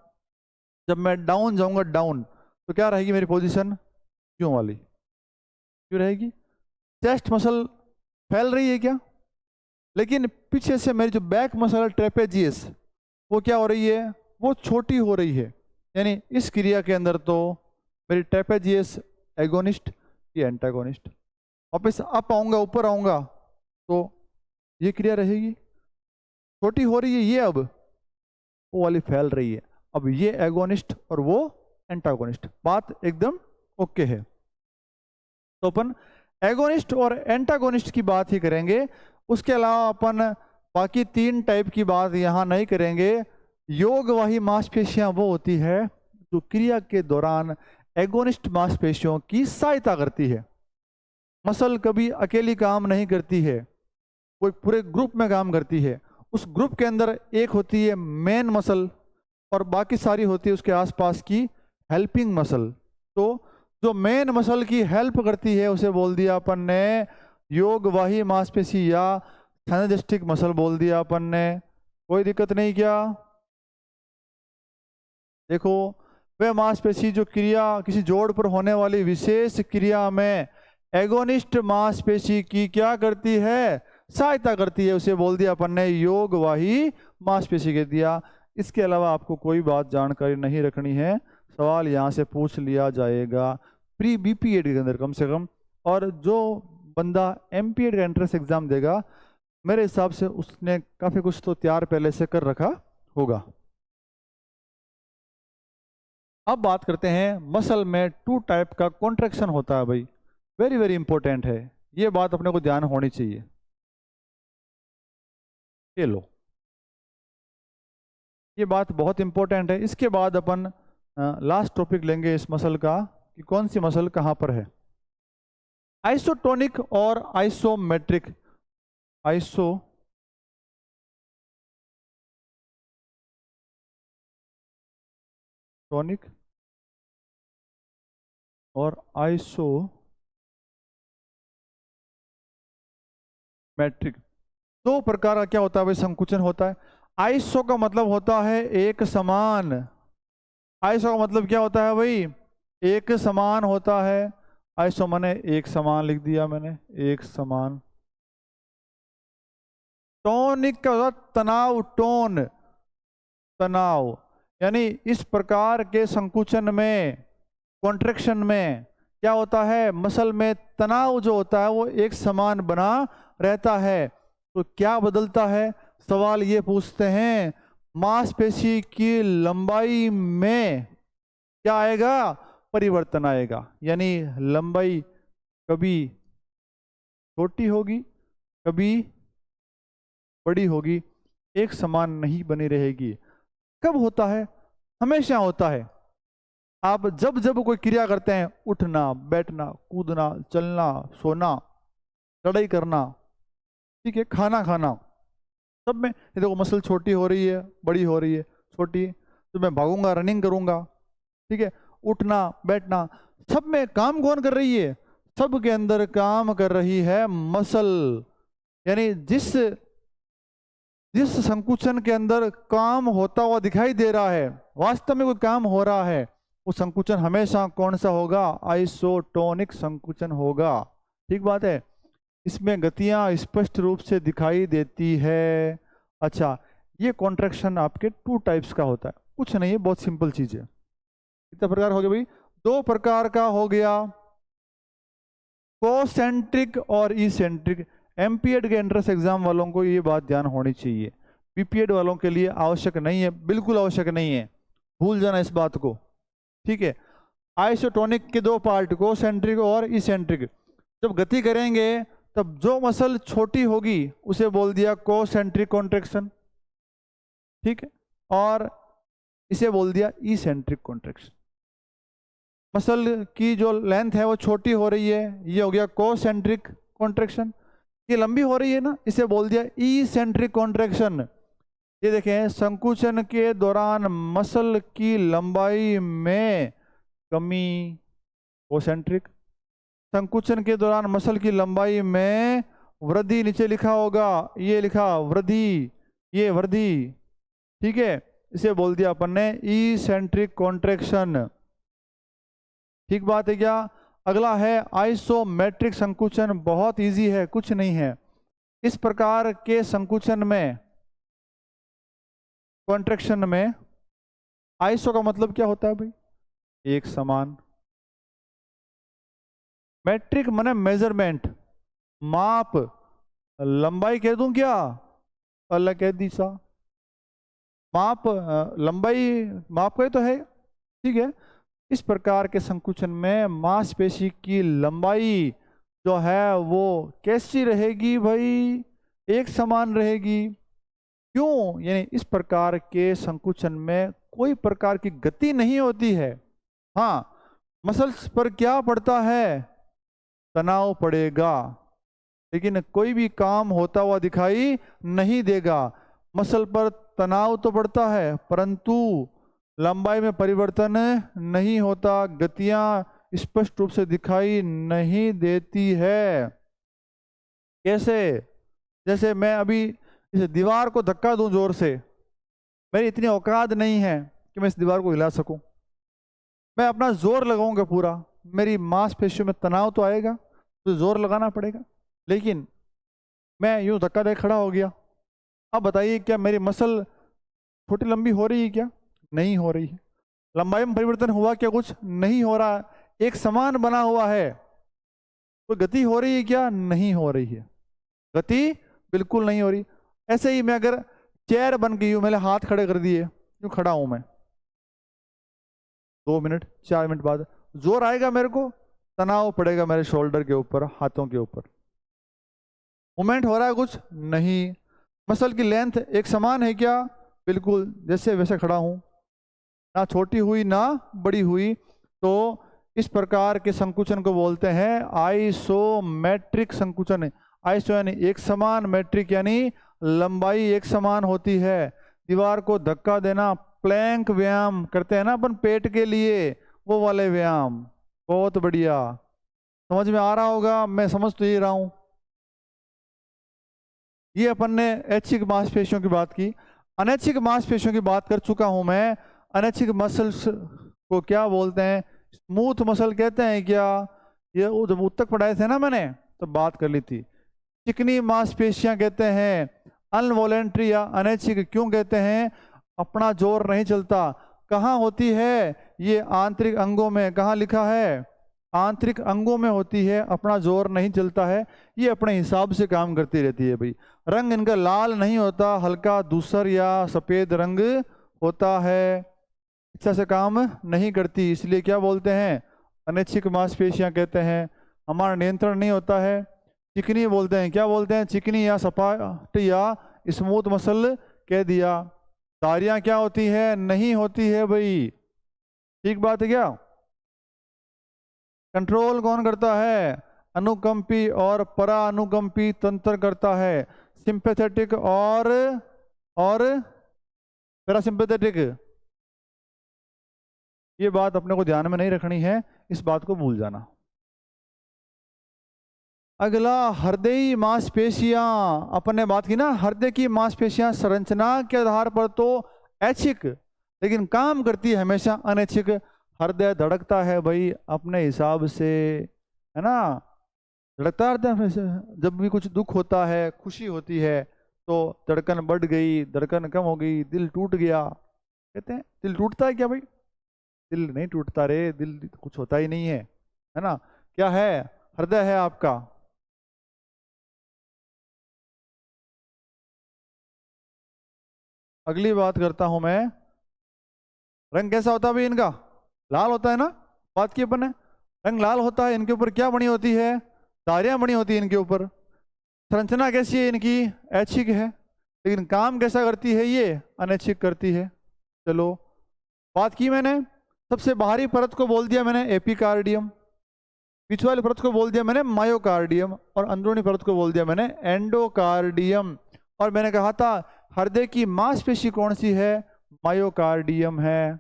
जब मैं डाउन जाऊंगा, डाउन, तो क्या रहेगी मेरी पोजीशन, क्यों वाली, क्यों रहेगी। चेस्ट मसल फैल रही है क्या, लेकिन पीछे से मेरी जो बैक मसल ट्रेपेजियस वो क्या हो रही है, वो छोटी हो रही है। यानी इस क्रिया के अंदर तो मेरी ट्रेपेजियस एगोनिस्ट, ये एंटागोनिस्ट। वापस अप आऊंगा, ऊपर आऊंगा, तो ये क्रिया रहेगी, छोटी हो रही है ये, अब वो वाली फैल रही है। अब ये एगोनिस्ट और वो एंटागोनिस्ट, बात एकदम ओके है। तो अपन एगोनिस्ट और एंटागोनिस्ट की बात ही करेंगे, उसके अलावा अपन बाकी तीन टाइप की बात यहाँ नहीं करेंगे। योगवाही मांसपेशियां वो होती है जो क्रिया के दौरान एगोनिस्ट मांसपेशियों की सहायता करती है। मसल कभी अकेली काम नहीं करती है, वो पूरे ग्रुप में काम करती है। उस ग्रुप के अंदर एक होती है मेन मसल और बाकी सारी होती है उसके आसपास की हेल्पिंग मसल। तो जो मेन मसल की हेल्प करती है उसे बोल दिया अपन ने योगवाही मांसपेशी या सिनेर्जिस्टिक मसल बोल दिया अपन ने। कोई दिक्कत नहीं क्या? देखो, वह मांसपेशी जो क्रिया किसी जोड़ पर होने वाली विशेष क्रिया में एगोनिस्ट मांसपेशी की क्या करती है, सहायता करती है, उसे बोल दिया अपन ने योगवाही मांसपेशी कह दिया। इसके अलावा आपको कोई बात जानकारी नहीं रखनी है, सवाल यहाँ से पूछ लिया जाएगा प्री बीपीएड के अंदर कम से कम। और जो बंदा एमपीएड का एंट्रेंस एग्जाम देगा, मेरे हिसाब से उसने काफ़ी कुछ तो तैयार पहले से कर रखा होगा। अब बात करते हैं, मसल में टू टाइप का कॉन्ट्रैक्शन होता है भाई, वेरी वेरी इंपॉर्टेंट है, ये बात अपने को ध्यान होनी चाहिए। ये लो, ये बात बहुत इंपॉर्टेंट है। इसके बाद अपन लास्ट टॉपिक लेंगे इस मसल का कि कौन सी मसल कहाँ पर है। आइसोटोनिक और आइसोमेट्रिक। आइसो टॉनिक और आइसोमेट्रिक। दो प्रकार का क्या होता है भाई संकुचन होता है। आइसो का मतलब होता है एक समान। आइसो का मतलब क्या होता है भाई, एक समान होता है। आइसो माने एक समान, लिख दिया मैंने, एक समान। टॉनिक का होता तनाव, टोन, तनाव। यानी इस प्रकार के संकुचन में, कॉन्ट्रैक्शन में क्या होता है, मसल में तनाव जो होता है वो एक समान बना रहता है। तो क्या बदलता है, सवाल ये पूछते हैं, मांसपेशी की लंबाई में क्या आएगा, परिवर्तन आएगा। यानी लंबाई कभी छोटी होगी, कभी बड़ी होगी, एक समान नहीं बनी रहेगी। कब होता है, हमेशा होता है। आप जब जब कोई क्रिया करते हैं, उठना, बैठना, कूदना, चलना, सोना, लड़ाई करना, ठीक है, खाना खाना, सब में ये देखो मसल छोटी हो रही है, बड़ी हो रही है, छोटी। तो मैं भागूंगा, रनिंग करूंगा, ठीक है, उठना बैठना, सब में काम कौन कर रही है, सब के अंदर काम कर रही है मसल। यानी जिस जिस संकुचन के अंदर काम होता हुआ दिखाई दे रहा है, वास्तव में कोई काम हो रहा है, वो संकुचन हमेशा कौन सा होगा, आइसोटोनिक संकुचन होगा। ठीक बात है। इसमें गतियां स्पष्ट रूप से दिखाई देती है। अच्छा, ये कॉन्ट्रैक्शन आपके 2 टाइप्स का होता है, कुछ नहीं है, बहुत सिंपल चीज है। कितने प्रकार हो गए भाई, 2 प्रकार का हो गया, कोसेंट्रिक और इसेंट्रिक। एमपीएड के एंट्रेंस एग्जाम वालों को ये बात ध्यान होनी चाहिए, बीपीएड वालों के लिए आवश्यक नहीं है, बिल्कुल आवश्यक नहीं है, भूल जाना इस बात को, ठीक है। आइसोटोनिक के 2 पार्ट, कोसेंट्रिक और इसेंट्रिक। जब गति करेंगे तब जो मसल छोटी होगी उसे बोल दिया कोसेंट्रिक कॉन्ट्रैक्शन, ठीक है, और इसे बोल दिया इसेंट्रिक कॉन्ट्रैक्शन। मसल की जो लेंथ है वो छोटी हो रही है, ये हो गया कोसेंट्रिक कॉन्ट्रैक्शन। ये लंबी हो रही है ना, इसे बोल दिया इसेंट्रिक कॉन्ट्रैक्शन। ये देखें, संकुचन के दौरान मसल की लंबाई में कमी, कोसेंट्रिक। संकुचन के दौरान मसल की लंबाई में वृद्धि, नीचे लिखा होगा, ये लिखा वृद्धि, ये वृद्धि, ठीक है, इसे बोल दिया अपन ने इसेंट्रिक कॉन्ट्रैक्शन। ठीक बात है क्या। अगला है आइसोमेट्रिक संकुचन, बहुत इजी है, कुछ नहीं है। इस प्रकार के संकुचन में, कॉन्ट्रैक्शन में, आइसो का मतलब क्या होता है भाई, एक समान। मैट्रिक माने मेजरमेंट, माप, लंबाई कह दूं क्या, अल्लाह कह दी सा, माप, लंबाई माप का ही तो है, ठीक है। इस प्रकार के संकुचन में मांसपेशी की लंबाई जो है वो कैसी रहेगी भाई, एक समान रहेगी। क्यों, यानी इस प्रकार के संकुचन में कोई प्रकार की गति नहीं होती है। हाँ, मसल्स पर क्या पड़ता है, तनाव पड़ेगा, लेकिन कोई भी काम होता हुआ दिखाई नहीं देगा। मसल पर तनाव तो पड़ता है परंतु लंबाई में परिवर्तन नहीं होता, गतियां स्पष्ट रूप से दिखाई नहीं देती है। कैसे, जैसे मैं अभी इस दीवार को धक्का दूं जोर से, मेरी इतनी औकात नहीं है कि मैं इस दीवार को हिला सकूं। मैं अपना जोर लगाऊंगा पूरा, मेरी मांसपेशियों में तनाव तो आएगा, तो जोर लगाना पड़ेगा। लेकिन मैं यूं धक्का दे खड़ा हो गया, अब बताइए क्या मेरी मसल छोटी लंबी हो रही है क्या, नहीं हो रही है। लंबाई में परिवर्तन हुआ क्या, कुछ नहीं हो रहा, एक समान बना हुआ है। तो गति हो रही है क्या, नहीं हो रही है, गति बिल्कुल नहीं हो रही। ऐसे ही मैं अगर चेयर बन गई हूं, मैंने हाथ खड़े कर दिए, यूं खड़ा हूं मैं, 2 मिनट 4 मिनट बाद जोर आएगा मेरे को, तनाव पड़ेगा मेरे शोल्डर के ऊपर, हाथों के ऊपर, मूवमेंट हो रहा है कुछ नहीं। मसल की लेंथ एक समान है क्या, बिल्कुल जैसे वैसे खड़ा हूं, ना छोटी हुई ना बड़ी हुई। तो इस प्रकार के संकुचन को बोलते हैं आइसोमेट्रिक संकुचन। आइसो यानी एक समान, मैट्रिक यानी लंबाई एक समान होती है। दीवार को धक्का देना प्लैंक व्यायाम करते हैं ना अपन पेट के लिए, वो वाले व्यायाम। बहुत बढ़िया, समझ में आ रहा होगा, मैं समझ तो ये रहा हूं। ये अपन ने ऐच्छिक मांसपेशियों की बात की। अनैच्छिक मांसपेशियों की बात कर चुका हूं मैं। अनैच्छिक मसल्स को क्या बोलते हैं? स्मूथ मसल कहते हैं क्या? ये जब उत्तक पढ़ाए थे ना मैंने, तो बात कर ली थी। चिकनी मांसपेशियां कहते हैं। अनवॉलेंट्री या अनैच्छिक क्यों कहते हैं? अपना जोर नहीं चलता। कहाँ होती है ये? आंतरिक अंगों में। कहाँ लिखा है? आंतरिक अंगों में होती है, अपना जोर नहीं चलता है। ये अपने हिसाब से काम करती रहती है भाई। रंग इनका लाल नहीं होता, हल्का धूसर या सफेद रंग होता है। अच्छा से काम नहीं करती, इसलिए क्या बोलते हैं? अनैच्छिक मांसपेशियां कहते हैं। हमारा नियंत्रण नहीं होता है। चिकनी बोलते हैं, क्या बोलते हैं? चिकनी या सपाट या स्मूथ मसल कह दिया। धारियां क्या होती है? नहीं होती है भाई। ठीक बात है क्या? कंट्रोल कौन करता है? अनुकंपी और परा अनुकंपी तंत्र करता है। सिंपैथेटिक और पैरासिम्पैथेटिक। ये बात अपने को ध्यान में नहीं रखनी है, इस बात को भूल जाना। अगला हृदयी मांसपेशियां। अपन ने बात की ना, हृदय की मांसपेशियां संरचना के आधार पर तो ऐच्छिक, लेकिन काम करती है हमेशा अनैच्छिक। हृदय धड़कता है भाई अपने हिसाब से, है ना? धड़कता हृदय जब भी कुछ दुख होता है, खुशी होती है, तो धड़कन बढ़ गई, धड़कन कम हो गई, दिल टूट गया। कहते हैं दिल टूटता है क्या भाई? दिल नहीं टूटता रे, दिल कुछ होता ही नहीं है ना? क्या है? हृदय है आपका। अगली बात करता हूं मैं। रंग कैसा होता है भाई इनका? लाल होता है ना, बात की अपन ने। रंग लाल होता है। इनके ऊपर क्या बनी होती है? धारियां बनी होती है इनके ऊपर। संरचना कैसी है इनकी? ऐच्छिक है। लेकिन काम कैसा करती है ये? अनैच्छिक करती है। चलो, बात की मैंने। सबसे बाहरी परत को बोल दिया मैंने एपिकार्डियम, बीच वाली परत को बोल दिया मैंने मायोकार्डियम, और अंदरूनी परत को बोल दिया मैंने एंडोकार्डियम। और मैंने कहा था हृदय की मांसपेशी कौन सी है? मायोकार्डियम है।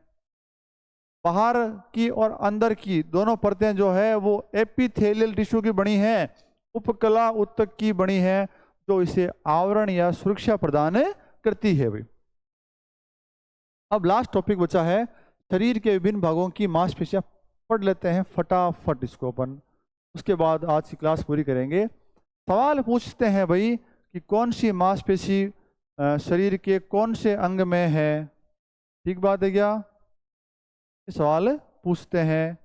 बाहर की और अंदर की दोनों परतें जो है वो एपिथेलियल टिश्यू की बनी है, उपकला उत्तक की बनी है, जो इसे आवरण या सुरक्षा प्रदान करती है भाई। अब लास्ट टॉपिक बचा है शरीर के विभिन्न भागों की मांसपेशियां। पढ़ लेते हैं फटाफट इसको अपन, उसके बाद आज की क्लास पूरी करेंगे। सवाल पूछते हैं भाई कि कौन सी मांसपेशी शरीर के कौन से अंग में है। ठीक बात है क्या? सवाल पूछते हैं।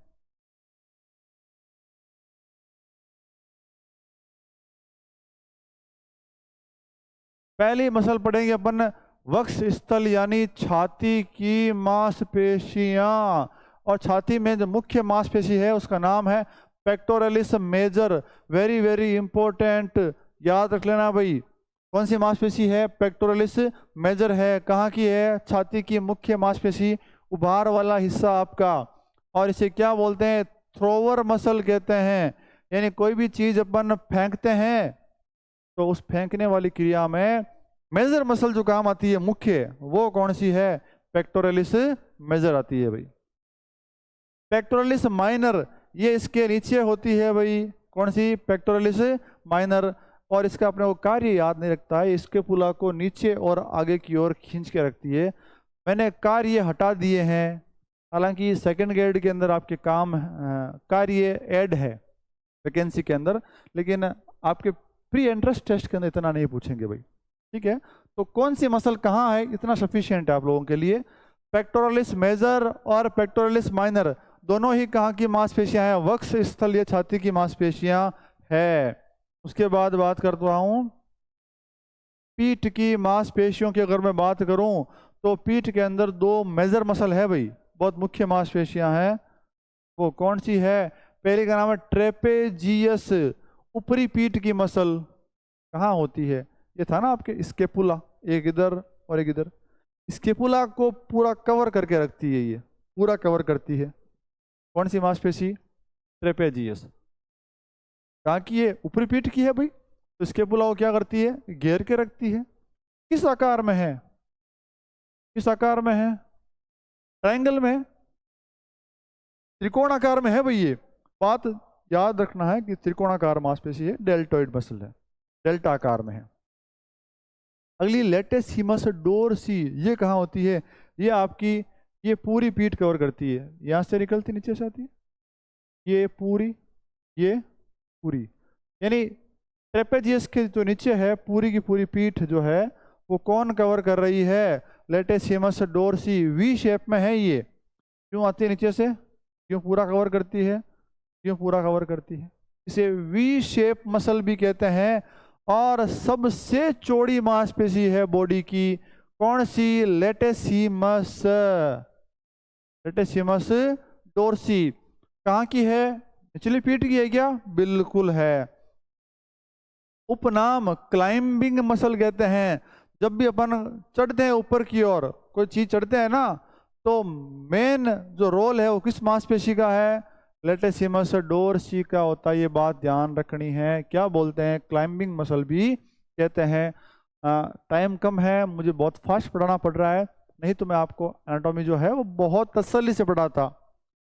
पहली मसल पढ़ेंगे अपन, वक्ष स्थल यानी छाती की मांसपेशियां। और छाती में जो मुख्य मांसपेशी है उसका नाम है pectoralis major. Very very important, याद रख लेना भाई। कौन सी मांसपेशी है? पेक्टोरलिस मेजर है। कहाँ की है? छाती की मुख्य मांसपेशी, उभार वाला हिस्सा आपका। और इसे क्या बोलते हैं? थ्रोवर मसल कहते हैं। यानी कोई भी चीज अपन फेंकते हैं तो उस फेंकने वाली क्रिया में मेजर मसल जो काम आती है मुख्य, वो कौन सी है? पेक्टोरलिस मेजर आती है भाई। पेक्टोरलिस माइनर ये इसके नीचे होती है भाई। कौन सी? Pectoralis minor. और इसका अपने को कार्य याद नहीं रखता है, इसके पुला को नीचे और आगे की ओर खींच के रखती है। मैंने कार्य हटा दिए हैं, हालांकि सेकंड ग्रेड के अंदर आपके काम कार्य ऐड है वैकेंसी के अंदर, लेकिन आपके प्री एंट्रेंस टेस्ट के अंदर इतना नहीं पूछेंगे भाई। ठीक है, तो कौन सी मसल कहाँ है, इतना सफिशिएंट है आप लोगों के लिए। पेक्टोरलिस मेजर और पेक्टोरलिस माइनर दोनों ही कहाँ की मांसपेशियां हैं? वक्ष स्थल या छाती की मांसपेशियां है। उसके बाद बात करता हूं पीठ की मांसपेशियों की। अगर मैं बात करूं तो पीठ के अंदर दो मेजर मसल है भाई, बहुत मुख्य मांसपेशियां हैं। वो कौन सी है? पहले का नाम है ट्रेपेजियस, ऊपरी पीठ की मसल। कहाँ होती है? ये था ना आपके स्केपुला, एक इधर और एक इधर। स्केपुला को पूरा कवर करके रखती है, ये पूरा कवर करती है। कौन सी मांसपेशी? ट्रेपेजियस। कहाँ की है? ऊपरी पीठ की है भाई। तो स्केपुला को क्या करती है? घेर के रखती है। किस आकार में है? किस आकार में है? ट्रायंगल में, त्रिकोणाकार में है भाई। ये बात याद रखना है कि त्रिकोणाकार मांसपेशी है, डेल्टोइड मसल है, डेल्टा आकार में है। अगली लेटेस्ट हीमस डोर्सी, ये कहाँ होती है? ये आपकी ये पूरी पीठ कवर करती है, यहाँ से निकलती नीचे से आती है, ये पूरी, ये पूरी, यानी ट्रेपेजियस के जो नीचे है पूरी की पूरी पीठ जो है वो कौन कवर कर रही है? Latissimus dorsi. V shape में है ये, क्यों आती है नीचे से? क्यों पूरा कवर करती है? क्यों पूरा कवर करती है? इसे वी शेप मसल भी कहते हैं। और सबसे चौड़ी मांसपेशी है बॉडी की, कौन सी? लेटेसिमस, लेटेसिमस डोर्सी। कहाँ की है? निचली पीठ की है क्या? बिल्कुल है। उपनाम क्लाइंबिंग मसल कहते हैं। जब भी अपन चढ़ते हैं ऊपर की ओर, कोई चीज चढ़ते हैं ना, तो मेन जो रोल है वो किस मांसपेशी का है? लेटेसिमस डोर्सी का होता है। ये बात ध्यान रखनी है। क्या बोलते हैं? क्लाइंबिंग मसल भी कहते हैं। टाइम कम है, मुझे बहुत फास्ट पढ़ाना पड़ रहा है, नहीं तो मैं आपको एनाटॉमी जो है वो बहुत तसल्ली से पढ़ाता।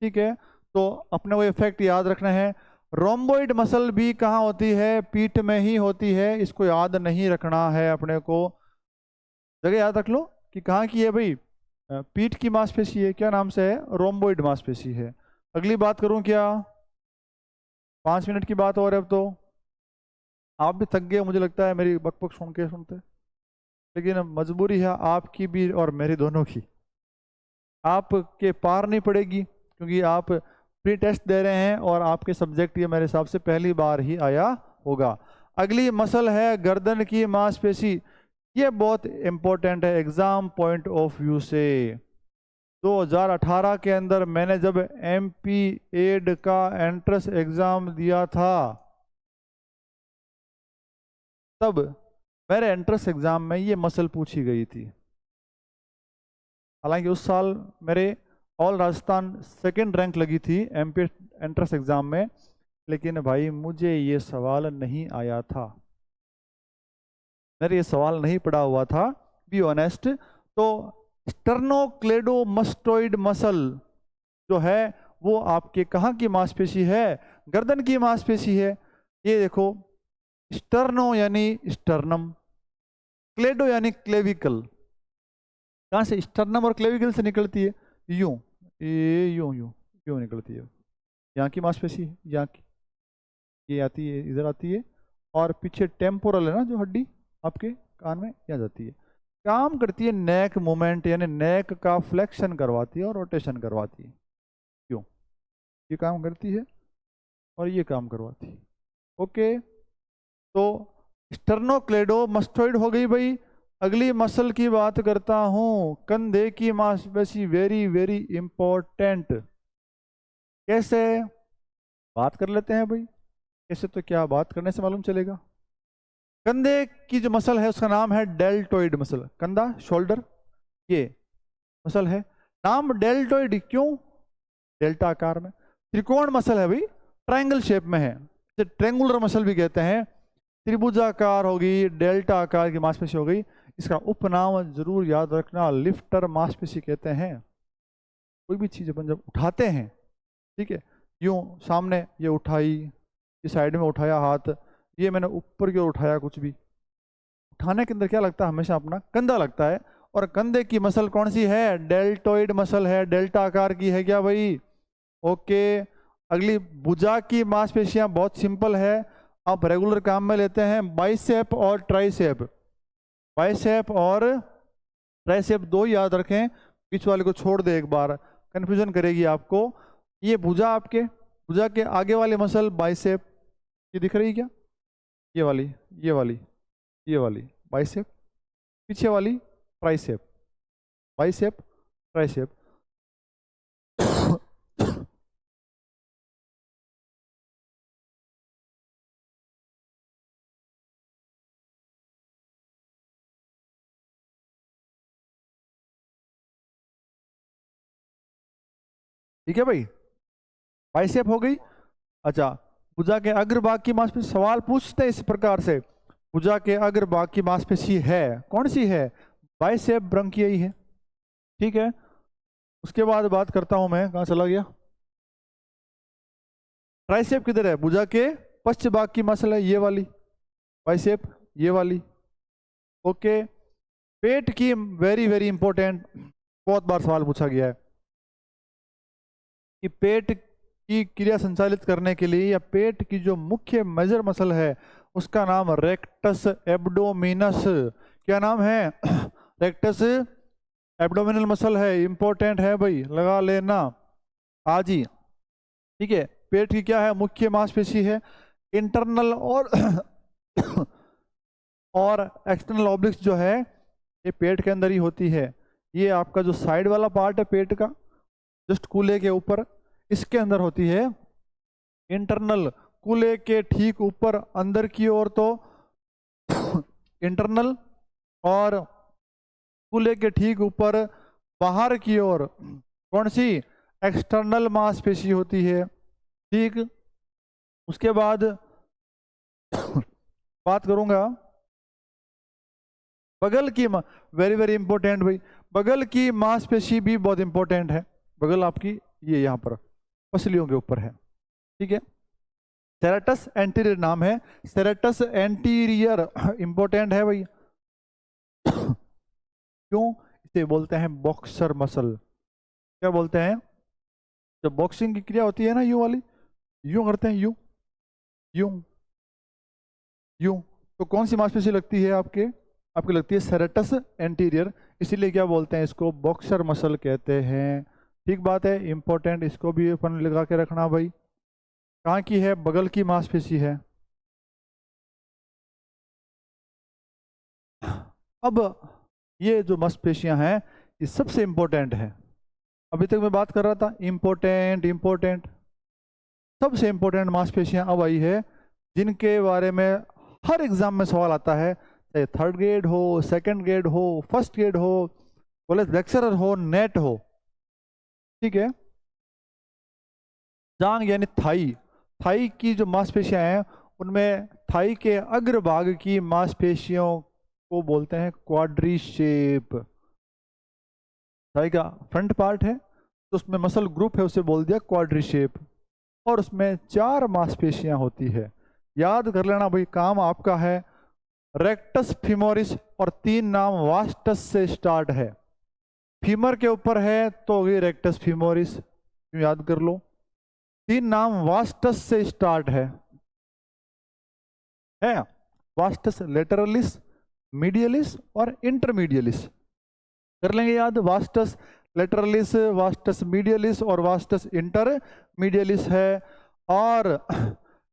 ठीक है, तो अपने वो इफेक्ट याद रखना है। रोम्बोइड मसल भी कहाँ होती है? पीठ में ही होती है। इसको याद नहीं रखना है अपने को, जगह याद रख लो कि कहाँ की है भाई। पीठ की मांसपेशी है, क्या नाम से है? रोम्बोइड मांसपेशी है। अगली बात करूं क्या? 5 मिनट की बात और है अब तो। आप भी थक गए मुझे लगता है मेरी बकबक सुन के सुनते, लेकिन मजबूरी है आपकी भी और मेरी दोनों की। आपके पार नहीं पड़ेगी क्योंकि आप प्री टेस्ट दे रहे हैं और आपके सब्जेक्ट ये मेरे हिसाब से पहली बार ही आया होगा। अगली मसल है गर्दन की मांसपेशी। ये बहुत इंपॉर्टेंट है एग्जाम पॉइंट ऑफ व्यू से। 2018 के अंदर मैंने जब MP एड का एंट्रेंस एग्जाम दिया था, तब मेरे एंट्रेंस एग्जाम में ये मसल पूछी गई थी। हालांकि उस साल मेरे ऑल राजस्थान सेकंड रैंक लगी थी MP एंट्रेंस एग्जाम में, लेकिन भाई मुझे ये सवाल नहीं आया था, मेरे ये सवाल नहीं पड़ा हुआ था, बी ऑनेस्ट। तो स्टर्नोक्लेडोमस्टोइड मसल जो है वो आपके कहाँ की मांसपेशी है? गर्दन की मांसपेशी है। ये देखो, स्टर्नो यानी स्टर्नम, क्लेडो यानी क्लेविकल। कहाँ से? स्टर्नम और क्लेविकल से निकलती है, यूं, ये यूं यूं यूं निकलती है। यहाँ की मांसपेशी है, यहाँ की, ये आती है, इधर आती है, और पीछे टेम्पोरल है ना जो हड्डी आपके कान में, यहाँ जाती है। काम करती है नेक मूवमेंट, यानी नेक का फ्लेक्शन करवाती है और रोटेशन करवाती है। क्यों? ये काम करती है और ये काम करवाती है। ओके, तो स्टर्नोक्लेडोमस्टोइड हो गई भाई। अगली मसल की बात करता हूं, कंधे की मांसपेशी, वेरी वेरी इंपॉर्टेंट। कैसे? बात कर लेते हैं भाई। कैसे? तो क्या बात करने से मालूम चलेगा। कंधे की जो मसल है उसका नाम है डेल्टोइड मसल। कंधा, शोल्डर, ये मसल है। नाम डेल्टोइड क्यों? डेल्टा आकार में। त्रिकोण मसल है भाई, ट्रायंगल शेप में है, इसे ट्रायंगुलर मसल भी कहते हैं। त्रिभुजाकार होगी, डेल्टा आकार की मांसपेशी हो गई। इसका उपनाम जरूर याद रखना, लिफ्टर मांसपेशी कहते हैं। कोई भी चीज अपन जब उठाते हैं, ठीक है, यूं सामने ये उठाई, ये साइड में उठाया हाथ, ये मैंने ऊपर की ओर उठाया, कुछ भी उठाने के अंदर क्या लगता है? हमेशा अपना कंधा लगता है। और कंधे की मसल कौन सी है? डेल्टोइड मसल है, डेल्टा आकार की है क्या भाई? ओके। अगली भुजा की मांसपेशियां बहुत सिंपल है, आप रेगुलर काम में लेते हैं, बाइसेप और ट्राइसेप। बाइसेप और ट्राइसेप दो याद रखें, बीच वाले को छोड़ दे, एक बार कंफ्यूजन करेगी आपको। ये भुजा, आपके भुजा के आगे वाली मसल बाइसेप, ये दिख रही क्या? ये वाली, ये वाली, ये वाली बाइसेप, पीछे वाली ट्राइसेप, बाइसेप ट्राइसेप। ठीक है भाई, बाइसेप हो गई। अच्छा, भुजा के अग्रभाग की मांसपेशी, सवाल पूछते हैं इस प्रकार से, भुजा के अग्रभाग की मांसपेशी है कौन सी है? बाइसेप ब्रंकियाई है। ठीक है, उसके बाद बात करता हूं मैं, कहाँ चला गया, ट्राइसेप किधर है, भुजा के पश्च भाग की मसल है ये वाली, बाइसेप ये वाली। ओके, पेट की वेरी वेरी इंपॉर्टेंट, बहुत बार सवाल पूछा गया है कि पेट की क्रिया संचालित करने के लिए या पेट की जो मुख्य मेजर मसल है उसका नाम रेक्टस एब्डोमिनस, क्या नाम है रेक्टस एब्डोमिनल मसल है, इंपॉर्टेंट है भाई, लगा लेना आज ही। ठीक है, पेट की क्या है, मुख्य मांसपेशी है, इंटरनल और और एक्सटर्नल ऑब्लिक्स जो है ये पेट के अंदर ही होती है। ये आपका जो साइड वाला पार्ट है पेट का, जस्ट कूल्हे के ऊपर, इसके अंदर होती है इंटरनल, कूल्हे के ठीक ऊपर अंदर की ओर तो इंटरनल, और कूल्हे के ठीक ऊपर बाहर की ओर कौन सी, एक्सटर्नल मांसपेशी होती है। ठीक, उसके बाद बात करूंगा बगल की, वेरी वेरी इंपॉर्टेंट भाई, बगल की मांसपेशी भी बहुत इंपॉर्टेंट है। बगल आपकी ये यहाँ पर पसलियों के ऊपर है। ठीक है, सेरेटस एंटीरियर नाम है, सेरेटस एंटीरियर इंपॉर्टेंट है भाई क्यों, इसे बोलते हैं बॉक्सर मसल। क्या बोलते हैं, जब बॉक्सिंग की क्रिया होती है ना, यू वाली, यूं करते हैं, यू यूं यूं, तो कौन सी मांसपेशी लगती है आपके, आपकी लगती है सेरेटस एंटीरियर, इसीलिए क्या बोलते हैं इसको, बॉक्सर मसल कहते हैं। ठीक बात है, इंपॉर्टेंट, इसको भी अपन लगा के रखना भाई। कहाँ की है, बगल की मांसपेशी है। अब ये जो मांसपेशियां हैं ये सबसे इंपॉर्टेंट है, अभी तक मैं बात कर रहा था इंपॉर्टेंट इंपॉर्टेंट, सबसे इंपॉर्टेंट मांसपेशियां अब आई है जिनके बारे में हर एग्जाम में सवाल आता है, चाहे थर्ड ग्रेड हो, सेकंड ग्रेड हो, फर्स्ट ग्रेड हो, कॉलेज लेक्चरर हो, नेट हो। ठीक है, जांग यानी थाई, थाई की जो मांसपेशियां हैं उनमें थाई के अग्रभाग की मांसपेशियों को बोलते हैं क्वाड्रीशेप। थाई का फ्रंट पार्ट है तो उसमें मसल ग्रुप है, उसे बोल दिया क्वाड्रीशेप, और उसमें 4 मांसपेशियां होती है। याद कर लेना भाई, काम आपका है, रेक्टस फीमोरिस, और 3 नाम वास्टस से स्टार्ट है, फीमर के ऊपर है तो ये रेक्टस फीमोरिस, याद कर लो। 3 नाम वास्टस से स्टार्ट है वास्टस लेटरलिस, मीडियलिस और इंटरमीडियलिस, कर लेंगे याद, वास्टस लेटरलिस, वास्टस मीडियलिस और वास्टस इंटरमीडियलिस है। और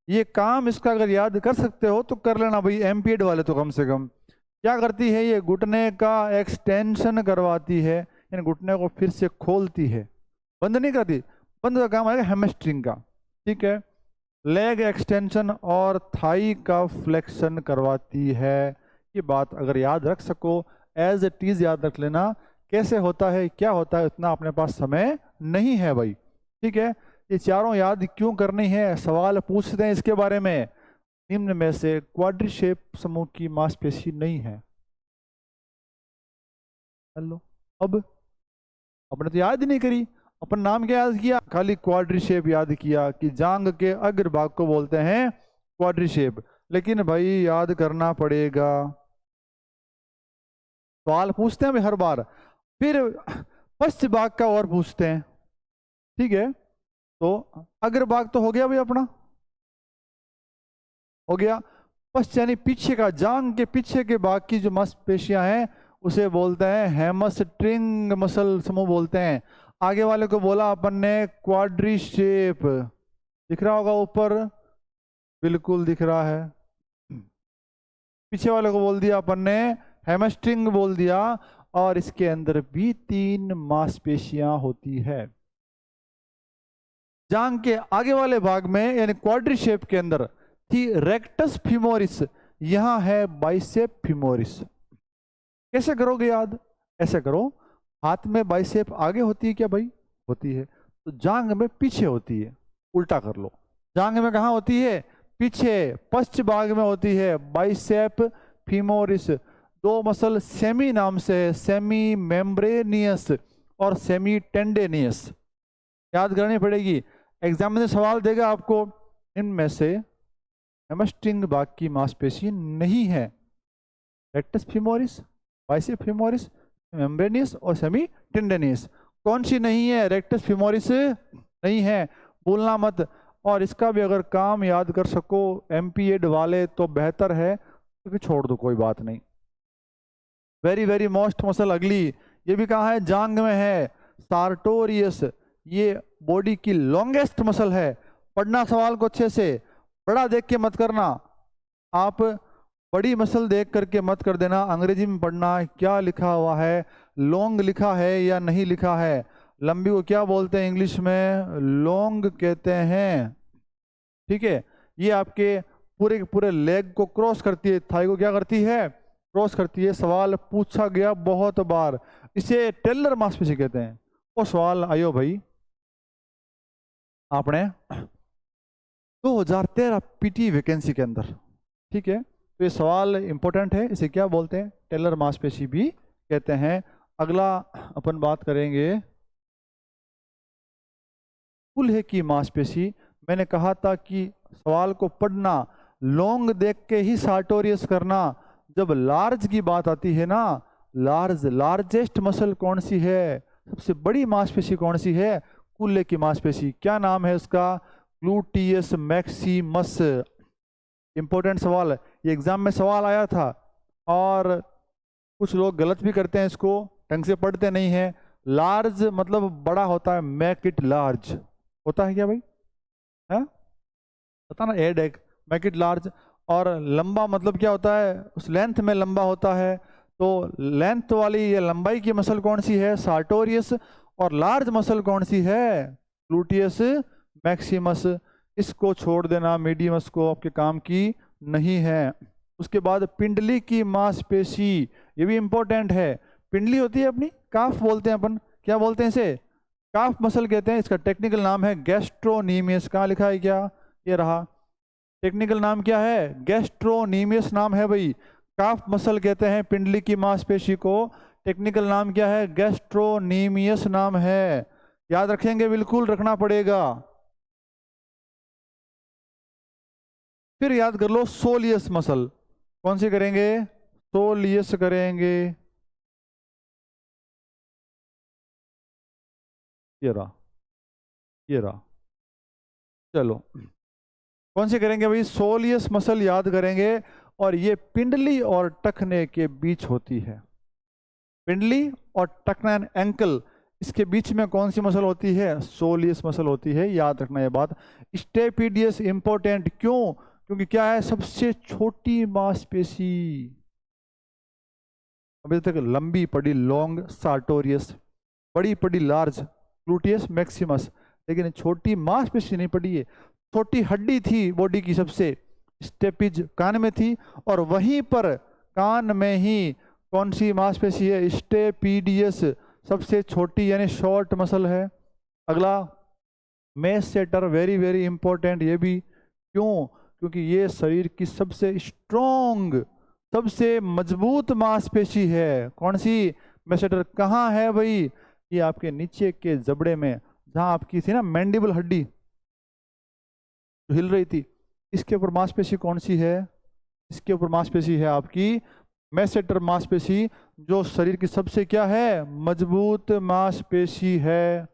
ये काम इसका अगर याद कर सकते हो तो कर लेना भाई, एमपीएड वाले तो कम से कम। क्या करती है ये, घुटने का एक्सटेंशन करवाती है, यानी घुटने को फिर से खोलती है, बंद नहीं करती, बंद का काम आएगा हैमस्ट्रिंग का। ठीक है, लेग एक्सटेंशन और थाई का फ्लेक्शन करवाती है। ये बात अगर याद रख सको, एज इट इज याद रख लेना, कैसे होता है क्या होता है इतना अपने पास समय नहीं है भाई। ठीक है, ये चारों याद क्यों करनी है, सवाल पूछते हैं इसके बारे में। निम्न में से क्वाड्रीशेप समूह की मांसपेशी नहीं है। हेलो, अब अपने तो याद ही नहीं करी, अपन नाम क्या याद किया, खाली क्वाड्रीशेप याद किया कि जांग के अग्रभाग को बोलते हैं क्वाड्रीशेप, लेकिन भाई याद करना पड़ेगा, सवाल पूछते हैं भाई हर बार। फिर पश्च भाग का और पूछते हैं। ठीक है, तो अग्रभाग तो हो गया भाई अपना, हो गया। पश्च यानी पीछे का, जांग के पीछे के भाग की जो मांसपेशियां हैं उसे बोलते हैं हैमस्ट्रिंग मसल समूह बोलते हैं। आगे वाले को बोला अपन ने क्वाड्रीशेप, दिख रहा होगा ऊपर, बिल्कुल दिख रहा है। पीछे वाले को बोल दिया अपन ने हैमस्ट्रिंग बोल दिया, और इसके अंदर भी 3 मांसपेशियां होती है। जांग के आगे वाले भाग में यानी क्वाड्रीशेप के अंदर थी रेक्टस फीमोरिस, यहां है बाइसेप फीमोरिस। कैसे करोगे याद, ऐसे करो, हाथ में बाइसेप आगे होती है क्या भाई, होती है, तो जांग में पीछे होती है, उल्टा कर लो, जांग में कहाँ होती है, पीछे, पश्च भाग में होती है बाइसेप फीमोरिस। 2 मसल सेमी नाम से है, सेमी मेम्ब्रेनियस और सेमी टेंडेनियस। याद करनी पड़ेगी, एग्जाम में सवाल देगा आपको, इनमें से हैमस्ट्रिंग भाग की मांसपेशी नहीं है। Rectus femoris, bicep femoris, membranosus और सेमी टेंडेनियस। कौन सी नहीं है? रेक्टस फीमोरिस नहीं है, भूलना मत। और इसका भी अगर काम याद कर सको एमपीएड वाले तो बेहतर है, तो फिर छोड़ दो, कोई बात नहीं। वेरी वेरी मोस्ट मसल अगली, ये भी कहाँ है? जांग में है, सार्टोरियस। ये बॉडी की लॉन्गेस्ट मसल है। पढ़ना सवाल को अच्छे से, बड़ा देख के मत करना, आप बड़ी मसल देख करके मत कर देना। अंग्रेजी में पढ़ना क्या लिखा हुआ है, लॉन्ग लिखा है या नहीं लिखा है। लंबी को क्या बोलते हैं इंग्लिश में? लॉन्ग कहते हैं, ठीक है। ये आपके पूरे के पूरे लेग को क्रॉस करती है, थाई को क्या करती है? क्रॉस करती है। सवाल पूछा गया बहुत बार, इसे टेलर मांसपेशी कहते हैं। वो सवाल आयो भाई, आपने 2013 पीटी वैकेंसी के अंदर, ठीक है, तो ये सवाल इंपॉर्टेंट है। इसे क्या बोलते हैं? टेलर मांसपेशी भी कहते हैं। अगला अपन बात करेंगे कूल्हे की मांसपेशी। मैंने कहा था कि सवाल को पढ़ना लॉन्ग देख के ही सार्टोरियस करना। जब लार्ज की बात आती है ना, लार्जेस्ट मसल कौन सी है, सबसे बड़ी मांसपेशी कौन सी है? कूल्हे की मांसपेशी। क्या नाम है उसका? Gluteus Maximus. इंपॉर्टेंट सवाल है, ये एग्जाम में सवाल आया था, और कुछ लोग गलत भी करते हैं, इसको ढंग से पढ़ते नहीं हैं। लार्ज मतलब बड़ा होता है, मैक इट लार्ज होता है क्या भाई? है पता ना, एड एक मैक इट लार्ज। और लंबा मतलब क्या होता है? उस लेंथ में लंबा होता है। तो लेंथ वाली ये लंबाई की मसल कौन सी है? सार्टोरियस। और लार्ज मसल कौन सी है? Gluteus Maximus. इसको छोड़ देना, मीडियमस को आपके काम की नहीं है। उसके बाद पिंडली की मांसपेशी, ये भी इंपॉर्टेंट है। पिंडली होती है अपनी, काफ बोलते हैं अपन, क्या बोलते हैं इसे? काफ मसल कहते हैं। इसका टेक्निकल नाम है गैस्ट्रोनीमियस। कहाँ लिखा है क्या? ये रहा, टेक्निकल नाम क्या है? गैस्ट्रोनीमियस नाम है भाई। काफ मसल कहते हैं पिंडली की मांसपेशी को, टेक्निकल नाम क्या है? गैस्ट्रोनीमियस नाम है। याद रखेंगे, बिल्कुल रखना पड़ेगा। फिर याद कर लो सोलियस मसल। कौन सी करेंगे? सोलियस करेंगे। ये रहा, ये रहा। चलो, कौन सी करेंगे भाई? सोलियस मसल याद करेंगे। और ये पिंडली और टखने के बीच होती है। पिंडली और टखना एंकल, इसके बीच में कौन सी मसल होती है? सोलियस मसल होती है। याद रखना ये बात। स्टेपिडियस इंपॉर्टेंट क्यों? क्योंकि क्या है? सबसे छोटी मांसपेशी। अभी तक लंबी पड़ी लॉन्ग सार्टोरियस, बड़ी पड़ी लार्ज ग्लूटियस मैक्सिमस, लेकिन छोटी मांसपेशी नहीं पड़ी है। छोटी हड्डी थी बॉडी की सबसे, स्टेपिज कान में थी, और वहीं पर कान में ही कौन सी मांसपेशी है? स्टेपिडियस, सबसे छोटी यानी शॉर्ट मसल है। अगला मेसेटर, वेरी वेरी इंपॉर्टेंट ये भी। क्यों? क्योंकि ये शरीर की सबसे स्ट्रॉन्ग, सबसे मजबूत मांसपेशी है। कौन सी? मेसेटर। कहाँ है भाई? ये आपके नीचे के जबड़े में, जहां आपकी थी ना मैंडिबल हड्डी जो हिल रही थी, इसके ऊपर मांसपेशी कौन सी है? इसके ऊपर मांसपेशी है आपकी मेसेटर मांसपेशी, जो शरीर की सबसे क्या है? मजबूत मांसपेशी है।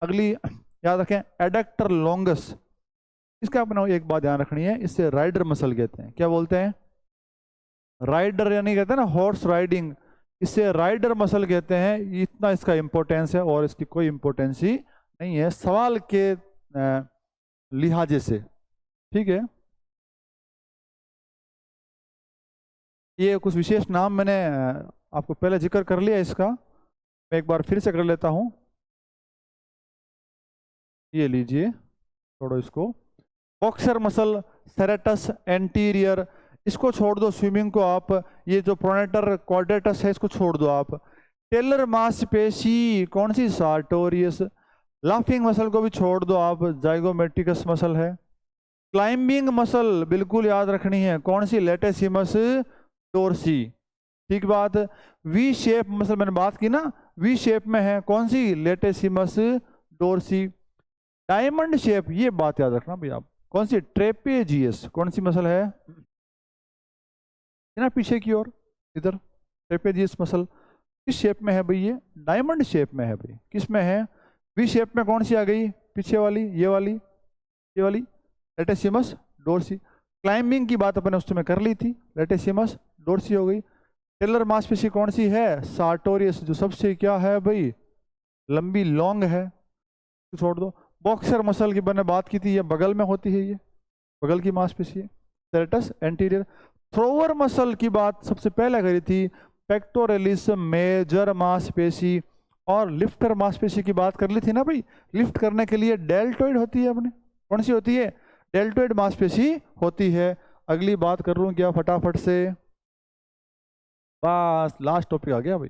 अगली याद रखें, एडक्टर लॉन्गस। इसका अपना एक बात ध्यान रखनी है, इससे राइडर मसल कहते हैं। क्या बोलते हैं? राइडर, यानी कहते हैं ना हॉर्स राइडिंग, इससे राइडर मसल कहते हैं। इतना इसका इंपॉर्टेंस है, और इसकी कोई इंपॉर्टेंस ही नहीं है सवाल के लिहाजे से, ठीक है। ये कुछ विशेष नाम मैंने आपको पहले जिक्र कर लिया इसका, मैं एक बार फिर से कर लेता हूं। ये लीजिए, छोड़ो इसको। बॉक्सर मसल, सेरेटस एंटीरियर, इसको छोड़ दो। स्विमिंग को आप, ये जो प्रोनेटर क्वाड्रेटस है इसको छोड़ दो आप। टेलर मांसपेशी कौन सी? सार्टोरियस। लाफिंग मसल को भी छोड़ दो आप, जाइगोमेट्रिकस मसल है। क्लाइंबिंग मसल बिल्कुल याद रखनी है, कौन सी? लेटेसिमस डोर्सी। ठीक बात। वी शेप मसल मैंने बात की ना, वी शेप में है, कौन सी? लेटेसिमस डोर्सी। डायमंड शेप, ये बात याद रखना भाई आप, कौन सी? ट्रेपेजियस। कौन सी मसल है ना पीछे की ओर, इधर ट्रेपेजियस मसल किस शेप में है भाई? ये डायमंड शेप में है भाई। किस में है? वी शेप में कौन सी आ गई पीछे वाली? ये वाली, ये वाली लेटेसिमस डोर्सी। क्लाइंबिंग की बात अपने उस समय कर ली थी, लेटेसिमस डोर्सी हो गई। टेलर मांसपेशी कौन सी है? सार्टोरियस, जो सबसे क्या है भाई? लंबी, लॉन्ग है। तो छोड़ दो। बॉक्सर मसल की मैंने बात की थी, ये बगल में होती है, ये बगल की मांसपेशी है, सेरेटस एंटीरियर। थ्रोवर मसल की बात सबसे पहले करी थी, पेक्टोरलिस मेजर मांसपेशी। और लिफ्टर मांसपेशी की बात कर ली थी ना भाई, लिफ्ट करने के लिए डेल्टोइड होती है अपने, कौन सी होती है? डेल्टोइड मांसपेशी होती है। अगली बात कर लूं क्या फटाफट से? बस लास्ट टॉपिक आ गया भाई,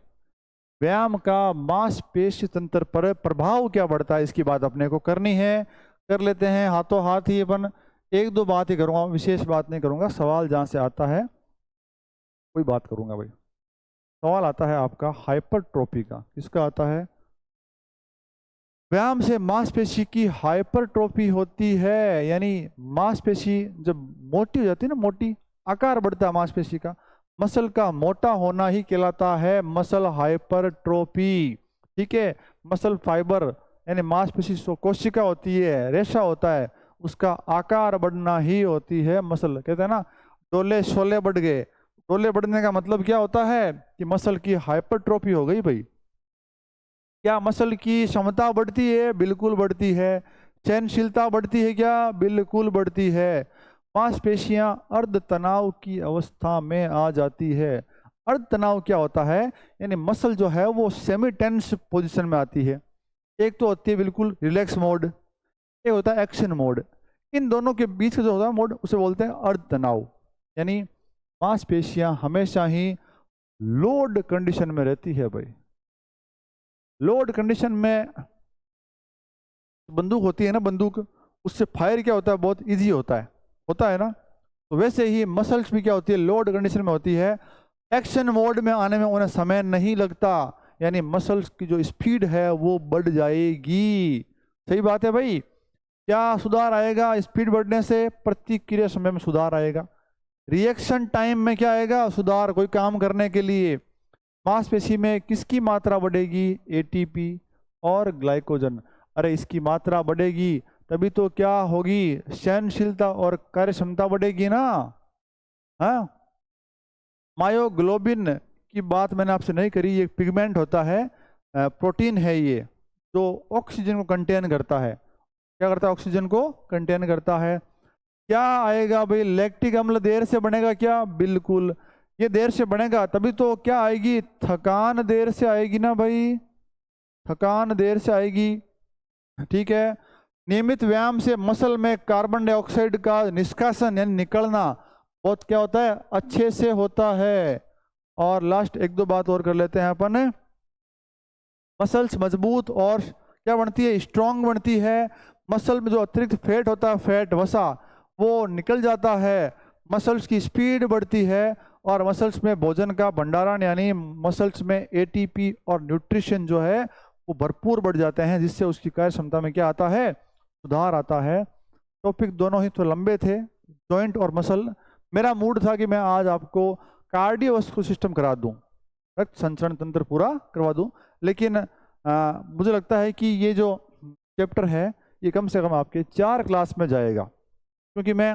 व्यायाम का मांसपेशी तंत्र पर प्रभाव क्या पड़ता है, इसकी बात अपने को करनी है। कर लेते हैं हाथों हाथ ही अपन, एक दो बात ही करूंगा, विशेष बात नहीं करूंगा। सवाल जहां से आता है कोई बात करूंगा भाई। सवाल आता है आपका हाइपरट्रोफी का, किसका आता है? व्यायाम से मांसपेशी की हाइपरट्रोफी होती है, यानी मांसपेशी जब मोटी हो जाती है ना, मोटी, आकार बढ़ता है मांसपेशी का, मसल का मोटा होना ही कहलाता है मसल हाइपरट्रोफी। ठीक है, मसल फाइबर यानी मांसपेशी कोशिका होती है, रेशा होता है, उसका आकार बढ़ना ही होती है मसल। कहते हैं ना डोले शोले बढ़ गए, डोले बढ़ने का मतलब क्या होता है कि मसल की हाइपरट्रोफी हो गई भाई। क्या मसल की क्षमता बढ़ती है? बिल्कुल बढ़ती है। चयनशीलता बढ़ती है क्या? बिल्कुल बढ़ती है। मांसपेशियां अर्ध तनाव की अवस्था में आ जाती है। अर्ध तनाव क्या होता है? यानी मसल जो है वो सेमी टेंस पोजीशन में आती है। एक तो होती है बिल्कुल रिलैक्स मोड, एक होता है एक्शन मोड। इन दोनों के बीच जो होता है मोड, उसे बोलते हैं अर्ध तनाव। यानी मांसपेशियां हमेशा ही लोड कंडीशन में रहती है भाई। लोड कंडीशन में बंदूक होती है ना, बंदूक, उससे फायर क्या होता है? बहुत इजी होता है ना। तो वैसे ही मसल्स भी क्या होती है? लोड कंडीशन में होती है। एक्शन मोड में आने में उन्हें समय नहीं लगता, यानी मसल्स की जो स्पीड है वो बढ़ जाएगी। सही बात है भाई। क्या सुधार आएगा स्पीड बढ़ने से? प्रतिक्रिया समय में सुधार आएगा। रिएक्शन टाइम में क्या आएगा? सुधार। कोई काम करने के लिए मांसपेशी में किसकी मात्रा बढ़ेगी? एटीपी और ग्लाइकोजन। अरे इसकी मात्रा बढ़ेगी तभी तो क्या होगी? सहनशीलता और कार्य क्षमता बढ़ेगी ना। हाँ, मायोग्लोबिन की बात मैंने आपसे नहीं करी, ये पिगमेंट होता है, प्रोटीन है ये, जो ऑक्सीजन को कंटेन करता है। क्या करता है? ऑक्सीजन को कंटेन करता है। क्या आएगा भाई? लैक्टिक अम्ल देर से बनेगा क्या? बिल्कुल, ये देर से बनेगा तभी तो क्या आएगी? थकान देर से आएगी ना भाई, थकान देर से आएगी। ठीक है, नियमित व्यायाम से मसल में कार्बन डाइऑक्साइड का निष्कासन यानी निकलना बहुत क्या होता है? अच्छे से होता है। और लास्ट एक दो बात और कर लेते हैं अपन। मसल्स मजबूत और क्या बनती है? स्ट्रांग बनती है। मसल में जो अतिरिक्त फैट होता है, फैट वसा, वो निकल जाता है। मसल्स की स्पीड बढ़ती है और मसल्स में भोजन का भंडारण यानी मसल्स में एटीपी और न्यूट्रिशन जो है वो भरपूर बढ़ जाते हैं, जिससे उसकी कार्य क्षमता में क्या आता है? सुधार आता है। टॉपिक दोनों ही तो लंबे थे, जॉइंट और मसल। मेरा मूड था कि मैं आज आपको कार्डियोवास्कुलर सिस्टम करा दूं, रक्त संचरण तंत्र पूरा करवा दूं, लेकिन मुझे लगता है कि ये जो चैप्टर है ये कम से कम आपके 4 क्लास में जाएगा, क्योंकि मैं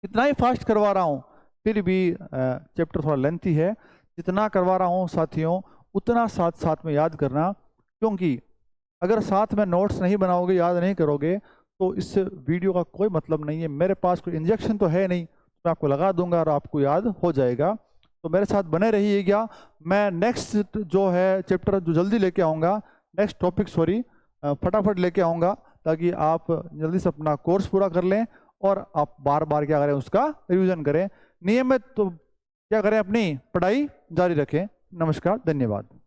इतना ही फास्ट करवा रहा हूँ फिर भी चैप्टर थोड़ा लेंथी है। जितना करवा रहा हूँ साथियों उतना साथ साथ में याद करना, क्योंकि अगर साथ में नोट्स नहीं बनाओगे, याद नहीं करोगे, तो इस वीडियो का कोई मतलब नहीं है। मेरे पास कोई इंजेक्शन तो है नहीं, मैं आपको लगा दूंगा और आपको याद हो जाएगा। तो मेरे साथ बने रहिएगा। मैं नेक्स्ट जो है चैप्टर जो जल्दी लेके आऊँगा, नेक्स्ट टॉपिक फटाफट लेके आऊँगा, ताकि आप जल्दी से अपना कोर्स पूरा कर लें और आप बार बार क्या करें? उसका रिवीजन करें। नियमित तो क्या करें? अपनी पढ़ाई जारी रखें। नमस्कार, धन्यवाद।